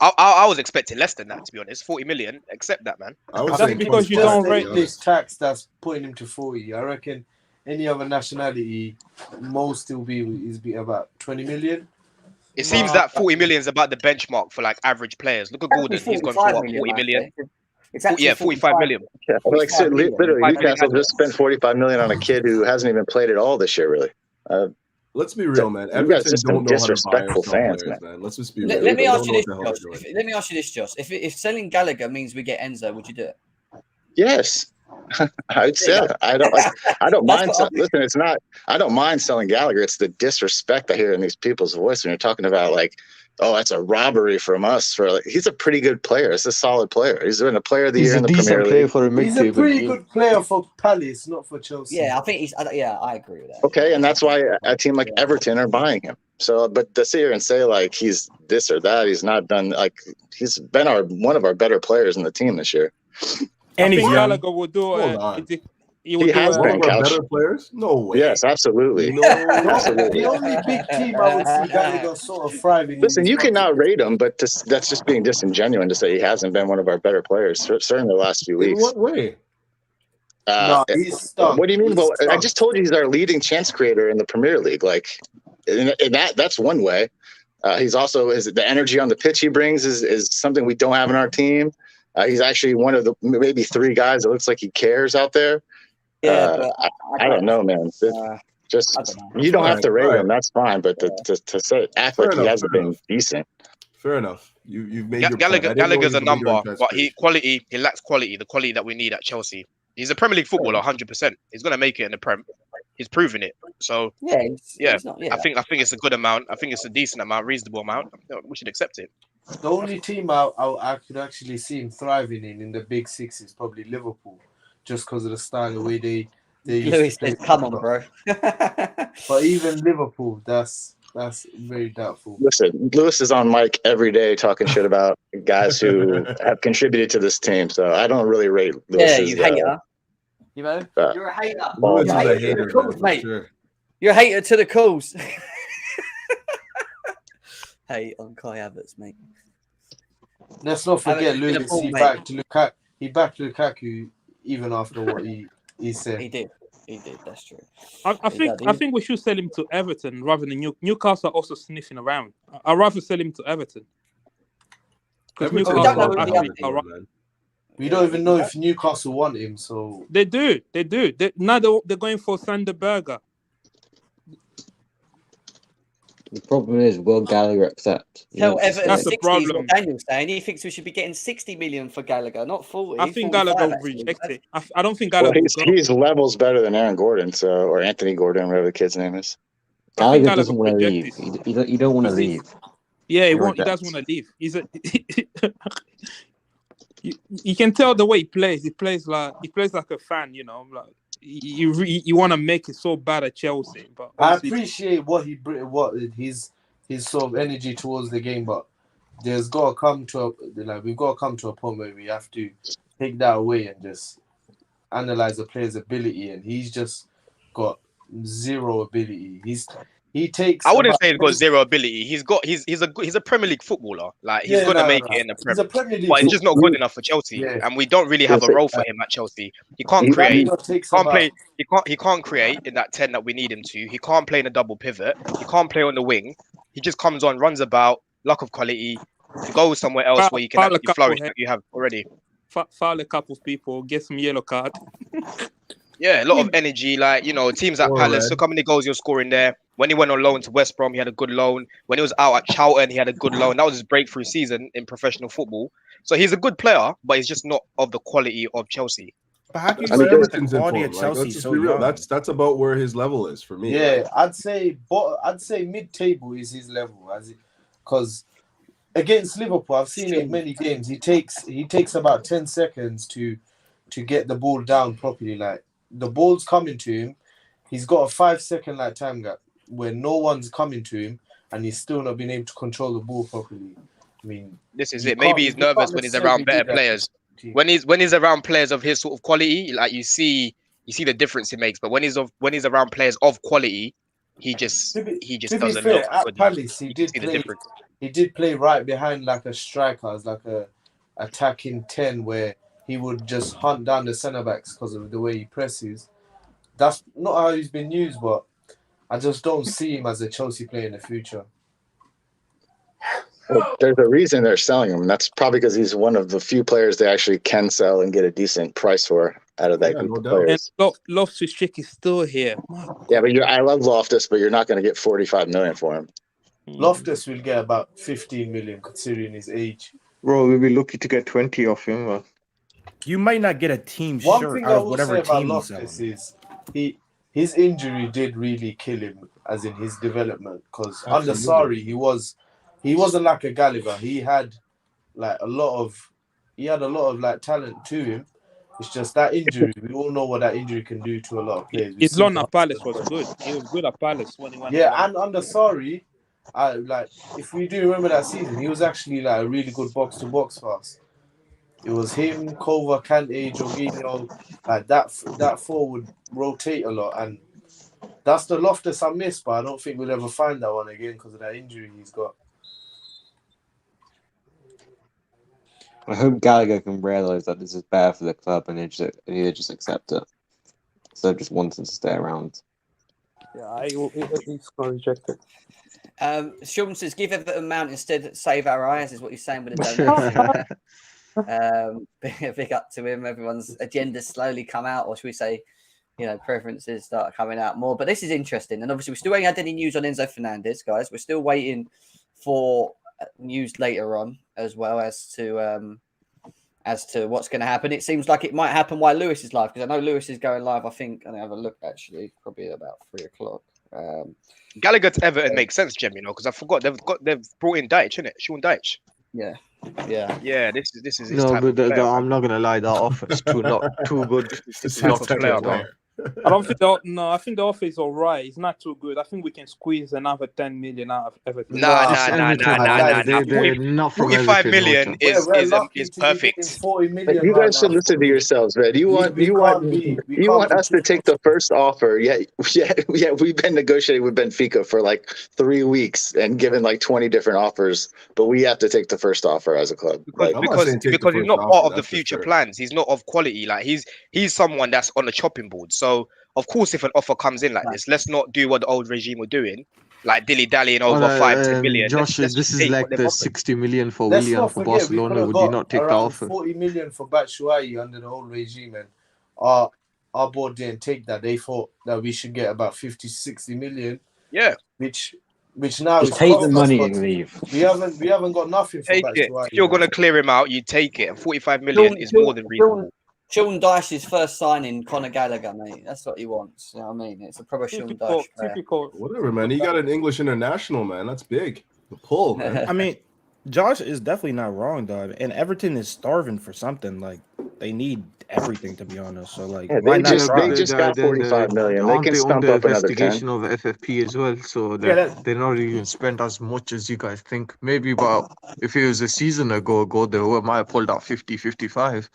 I was expecting less than that, to be honest. 40 million, accept that, man. That's because you don't rate this tax that's putting him to 40. I reckon any other nationality, most will be about 20 million. It seems that 40 million is about the benchmark for like average players. Look at Gordon; he's gone for 40 million. It's actually 45 million. Yeah, literally, Newcastle just spent 45 million on a kid who hasn't even played at all this year, really. Let's be real, man. Everton don't know how to buy or sell players, man. Let's just be real. Let me ask you this, Josh. If selling Gallagher means we get Enzo, would you do it? Yes. I'd say I don't mind. Listen, it's not. I don't mind selling Gallagher. It's the disrespect I hear in these people's voice when you're talking about like, oh, that's a robbery from us. He's a pretty good player. It's a solid player. He's been a player of the year in the Premier League. He's a pretty good player for Palace, not for Chelsea. Yeah, I think he's. Yeah, I agree with that. Okay, and that's why a team like Everton are buying him. So, but to sit here and say like he's this or that, he's not done. Like he's been one of our better players in the team this year. And Gallagher will do. He has been better players. No way. Yes, absolutely. No, absolutely. The only big team I would see Gallagher sort of thriving. Listen, you cannot rate him, but that's just being disingenuous to say he hasn't been one of our better players. Certainly the last few weeks. In what way? No, he's stuck. What do you mean? Well, I just told you he's our leading chance creator in the Premier League. Like, and that's one way. He's also the energy on the pitch he brings is something we don't have in our team. He's actually one of the maybe 3 guys that looks like he cares out there. Yeah, I don't know, man. You don't have to rate him. That's fine, but to say act like he hasn't been decent. Fair enough. You've made your Gallagher's a number, but he lacks quality. The quality that we need at Chelsea. He's a Premier League footballer, 100%. He's gonna make it in the Prem. He's proven it. So I think it's a good amount. I think it's a decent amount, reasonable amount. We should accept it. The only team I could actually see him thriving in the Big Six is probably Liverpool, just because of the style, the way they Lewis says, "Come on, bro." But even Liverpool, that's very doubtful. Listen, Lewis is on mic every day talking shit about guys who have contributed to this team, so I don't really rate Lewis. Yeah, you hater. You know, you're a hater. Lewis is a hater, to the cause, mate. Sure. You're a hater to the cause. Hate on Kai Havertz, mate. Let's not forget Lewis. He backed Lukaku even after what he said. He did. He did. That's true. I think we should sell him to Everton rather than Newcastle. Are also sniffing around. I'd rather sell him to Everton because Newcastle actually are right. We don't even know if Newcastle want him. So they do. Now they're going for Sander Berger. The problem is, will Gallagher accept? Tell Everton that's 60 the problem. is what Daniel's saying. He thinks we should be getting 60 million for Gallagher, not 40. I think Gallagher will reject it. I don't think Gallagher will go. He's levels better than Aaron Gordon, or Anthony Gordon, whatever the kid's name is. Gallagher doesn't want to leave. He don't want to leave. Yeah, he doesn't want to leave. You can tell the way he plays. He plays like a fan, you know. Like you want to make it so bad at Chelsea, but I appreciate what his sort of energy towards the game, but we've got to come to a point where we have to take that away and just analyze the player's ability, and he's just got zero ability. He takes. I wouldn't say he's got zero ability. He's a Premier League footballer. Like he's gonna make it in the Premier League, but he's just not good enough for Chelsea. Yeah. And we don't really have a role for him at Chelsea. He can't create. He can't create in that 10 that we need him to. He can't play in a double pivot. He can't play on the wing. He just comes on, runs about, lack of quality. To go somewhere else where you can actually flourish that you have already. Foul a couple of people, get some yellow card. Yeah, a lot of energy. Like, you know, teams at Palace, look how many goals you're scoring there. When he went on loan to West Brom, he had a good loan. When he was out at Charlton, he had a good loan. That was his breakthrough season in professional football. So he's a good player, but he's just not of the quality of Chelsea. But how can you say Everton's in form? Let's be real. That's about where his level is for me. Yeah, I'd say mid-table is his level, because against Liverpool, I've seen it in many games. He takes about 10 seconds to get the ball down properly. Like the ball's coming to him, he's got a 5-second time gap where no one's coming to him, and he's still not being able to control the ball properly. I mean, this is it. Maybe he's nervous when he's around better players. When he's around players of his sort of quality, like you see the difference he makes. But when he's around players of quality, he just doesn't look at Palace, he did play right behind like a striker, as like a attacking 10, where he would just hunt down the centre backs because of the way he presses. That's not how he's been used, but I just don't see him as a Chelsea player in the future. Well, there's a reason they're selling him, and that's probably because he's one of the few players they actually can sell and get a decent price for out of that group of players. And Loftus-Cheek is still here. Yeah, but I love Loftus, but you're not going to get 45 million for him. Loftus will get about 15 million considering his age. Bro, we'll be lucky to get 20 off him. But... You might not get a team One shirt thing out I of will whatever say about team Loftus is his injury did really kill him, as in his development. Because under Sarri, he wasn't like a Gallagher. He had a lot of like talent to him. It's just that injury. We all know what that injury can do to a lot of players. His loan at Palace was good. He was good at Palace when he went. Yeah, and under Sarri, if we do remember that season, he was actually like a really good box to box for us. It was him, Kova, Kante, Jorginho. Like that four would rotate a lot, and that's the Loftus I miss. But I don't think we'll ever find that one again because of that injury he's got. I hope Gallagher can realise that this is bad for the club and he'll just accept it. So just wanting to stay around. Yeah, he's going to reject it. Sean says, give Everton Mount instead, save our eyes, is what he's saying with the donation. Big up to him. Everyone's agendas slowly come out, or should we say, preferences start coming out more. But this is interesting. And obviously, we still ain't had any news on Enzo Fernandez, guys. We're still waiting for news later on as well as to what's going to happen. It seems like it might happen while Lewis is live, because I know Lewis is going live. I think, and I have a look actually, probably about 3:00. Gallagher to Everton makes sense, Jem. Because I forgot they've brought in Dyche, innit? Sean Dyche. Yeah. This is his no, type but of player, I'm not gonna lie. That offense not too good. It's not player. I don't think I think the offer is all right. It's not too good. I think we can squeeze another 10 million out of Everton. Nah. 45 million is perfect. But you guys should listen to yourselves, man. You want us to take the first offer? Yeah. We've been negotiating with Benfica for like 3 weeks and given like 20 different offers, but we have to take the first offer as a club. Because he's not part of the future plans. He's not of quality. Like he's someone that's on the chopping board. So of course, if an offer comes in like this, let's not do what the old regime were doing, like dilly-dallying over 5-10 million. Josh, let's this is like the 60 million for Let's Willian not for forget, Barcelona. Would you not take the around offer? 40 million for Batshuayi under the old regime, and our board didn't take that. They thought that we should get about 50, 60 million. Yeah. Which now just is take the money and leave. We haven't got nothing for Batshuayi. If you're gonna clear him out, you take it. And 45 million is more than reasonable. Sean Dyche's first signing, Conor Gallagher, mate. That's what he wants. You know what I mean? It's a proper Sean Dyche player. Whatever, man. You got an English international, man. That's big. The pull, man. I mean, Josh is definitely not wrong, though. And Everton is starving for something. Like, they need everything, to be honest. So, like, they just got 45 million. They can stump up another 10. Investigation of FFP as well, so that they're not even spent as much as you guys think. Maybe about, if it was a season ago, they might have pulled out 50, 55.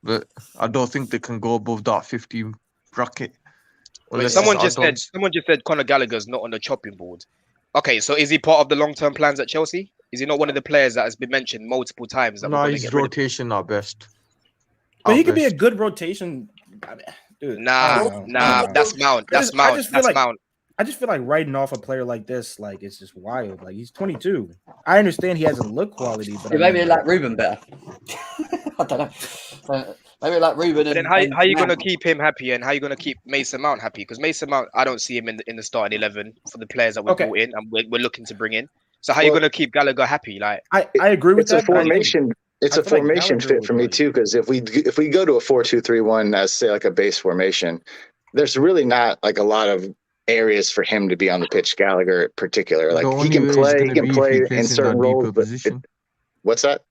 But I don't think they can go above that 50 bracket. Wait, someone just said Conor Gallagher's not on the chopping board. Okay, so is he part of the long-term plans at Chelsea? Is he not one of the players that has been mentioned multiple times? No, he's rotation at best. But he could be a good rotation. Dude, nah, that's Mount. That's Mount. I just feel like writing off a player like this, like, it's just wild. Like, he's 22. I understand he hasn't look quality, but maybe like Ruben better. I don't know. Maybe like Ruben. But then how are you going to keep him happy, and how are you going to keep Mason Mount happy? Because Mason Mount, I don't see him in the starting 11 for the players that we brought in and we're looking to bring in. So how are you going to keep Gallagher happy? Like, I agree with that. It's a formation. It's a formation fit for me too, because if we go to a 4-2-3-1 as, say, like a base formation, there's really not like a lot of areas for him to be on the pitch. Gallagher in particular, like he can play in certain roles. But what's that?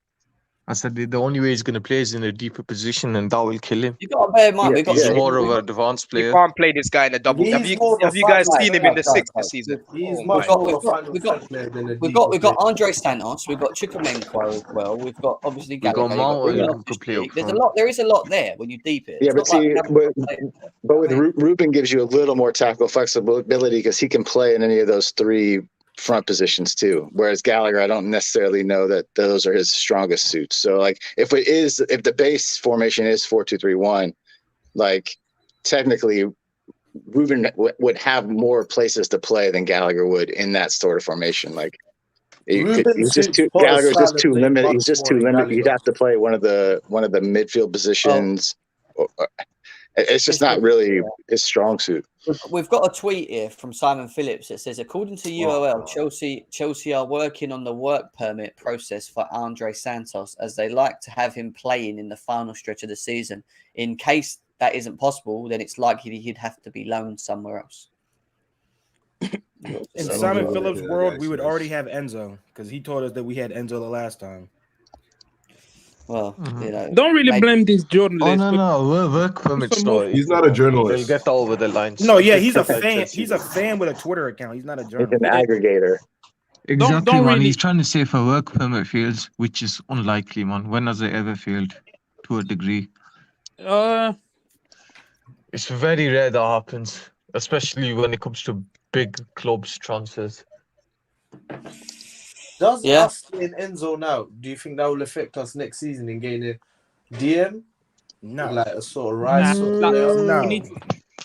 I said the only way he's going to play is in a deeper position, and that will kill him. You got to bear in mind, he's more of an advanced player. You can't play this guy in a double. Have you guys seen him in the sixth this season? We've got Andre Santos, we've got Chukwuemeka as well. We've got obviously Gallagher. There's a lot. There is a lot there when you deep it. Yeah, but see, with Ruben gives you a little more tackle flexibility because he can play in any of those three front positions too, whereas Gallagher, I don't necessarily know that those are his strongest suits. So like if the base formation is 4-2-3-1, like technically Ruben would have more places to play than Gallagher would in that sort of formation. Like Gallagher's just too limited. He's just too limited. He'd have to play one of the midfield positions. It's just not really his strong suit. We've got a tweet here from Simon Phillips that says, according to UOL, Chelsea are working on the work permit process for Andre Santos, as they like to have him playing in the final stretch of the season. In case that isn't possible, then it's likely he'd have to be loaned somewhere else. In Simon Phillips' world, we would already have Enzo, because he told us that we had Enzo the last time. Well, you know, don't really blame this journalist. Oh no, work permit story. He's not a journalist. He'll get over the lines. No, yeah, he's a fan. He's a fan with a Twitter account. He's not a journalist. He's an aggregator. Exactly, man. Really... He's trying to say for work permit fails, which is unlikely, man. When has it ever failed? To a degree. It's very rare that happens, especially when it comes to big clubs transfers. Does us in Enzo now, do you think that will affect us next season in gaining DM? No. Like a sort of rise? No.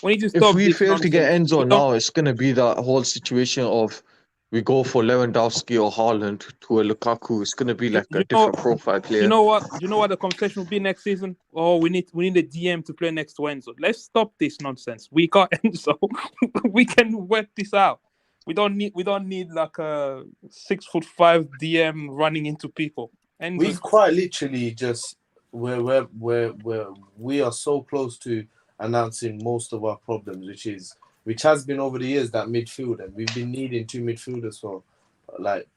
We need to stop. If we fail to get Enzo now, it's going to be that whole situation of we go for Lewandowski or Haaland to a Lukaku. It's going to be like a different profile player. You know what? You know what the conversation will be next season? Oh, we need a DM to play next to Enzo. Let's stop this nonsense. We got Enzo. We can work this out. We don't need like a 6'5" DM running into people. And we quite literally just we are so close to announcing most of our problems, which has been over the years that midfield, and we've been needing two midfielders for like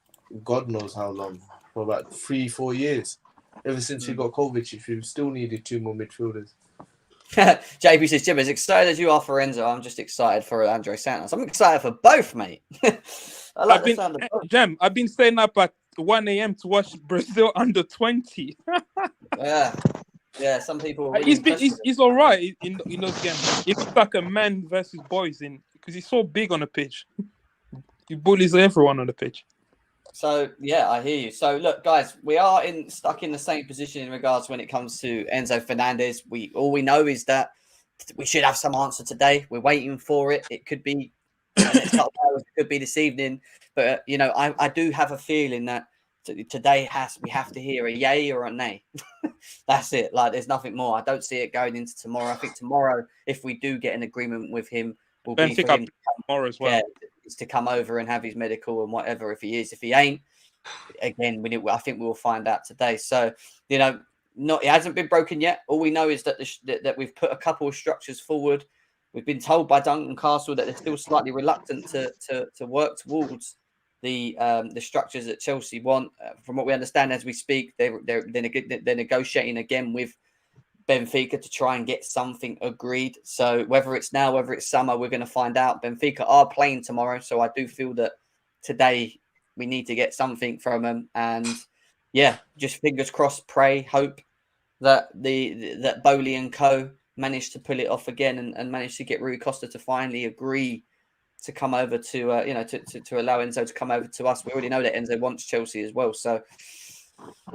God knows how long, for about 3-4 years. Ever since we got Kovacic, we've still needed two more midfielders. JP says, Jim, as excited as you are for Enzo, I'm just excited for Andre Santos. I'm excited for both, mate. I like the sound of both. Jam, I've been staying up at 1 a.m. to watch Brazil under 20. Yeah, some people. He's all right in those games. It's like a man versus boys because he's so big on the pitch. He bullies everyone on the pitch. So yeah, I hear you. So look, guys, we are stuck in the same position in regards when it comes to Enzo Fernandez. All we know is that we should have some answer today. We're waiting for it. It could be the next couple of hours, it could be this evening. But I do have a feeling that today we have to hear a yay or a nay. That's it. Like, there's nothing more. I don't see it going into tomorrow. I think tomorrow, if we do get an agreement with him, will be for him tomorrow as well. Is to come over and have his medical and whatever. If he is, if he ain't, again, I think we'll find out today. So, it hasn't been broken yet. All we know is that that we've put a couple of structures forward. We've been told by Duncan Castle that they're still slightly reluctant to work towards the structures that Chelsea want. From what we understand as we speak, they're negotiating again with Benfica to try and get something agreed. So whether it's now, whether it's summer, we're going to find out. Benfica are playing tomorrow, so I do feel that today we need to get something from them. And yeah, just fingers crossed, pray, hope that that Bowley and co managed to pull it off again and managed to get Rui Costa to finally agree to come over to to allow Enzo to come over to us. We already know that Enzo wants Chelsea as well, so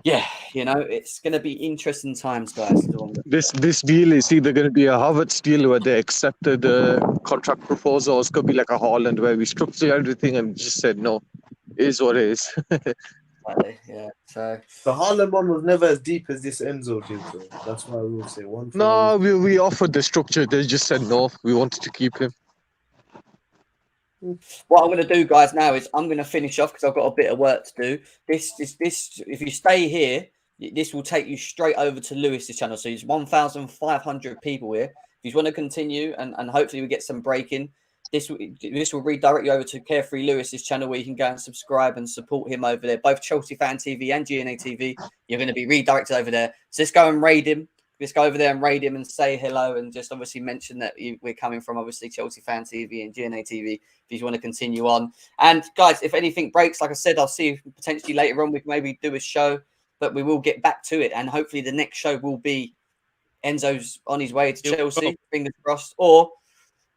yeah, it's going to be interesting times, guys. This deal is either going to be a Havertz deal where they accepted the contract proposal, or it's going to be like a Haaland where we structured everything and just said no, it is what it is. Yeah. So the Haaland one was never as deep as this Enzo deal, though. That's why I will say one. No, we offered the structure. They just said no. We wanted to keep him. What I'm going to do, guys, now is I'm going to finish off because I've got a bit of work to do. This. If you stay here, this will take you straight over to Lewis's channel. So there's 1,500 people here. If you want to continue and hopefully we get some breaking, this will redirect you over to Carefree Lewis's channel where you can go and subscribe and support him over there. Both Chelsea Fan TV and GNA TV. You're going to be redirected over there. So let's go and raid him. Let's go over there and raid him and say hello and just obviously mention that we're coming from obviously Chelsea Fan TV and GNA TV if you want to continue on. And guys, if anything breaks, like I said, I'll see if potentially later on we can maybe do a show, but we will get back to it. And hopefully the next show will be Enzo's on his way to Chelsea, fingers crossed, or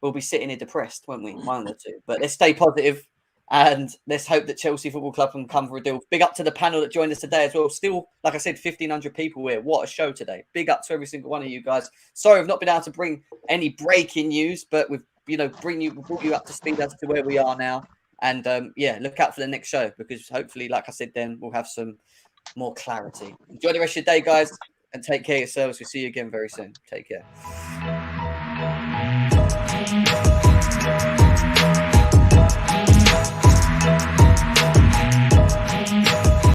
we'll be sitting here depressed, won't we? One of the two. But let's stay positive and let's hope that Chelsea Football Club can come for a deal. Big up to the panel that joined us today as well. Still, like I said, 1,500 people here. What a show today. Big up to every single one of you guys. Sorry I've not been able to bring any breaking news, but we've brought you up to speed as to where we are now. And look out for the next show because hopefully, like I said, then we'll have some more clarity. Enjoy the rest of your day, guys, and take care of yourselves. We'll see you again very soon. Take care.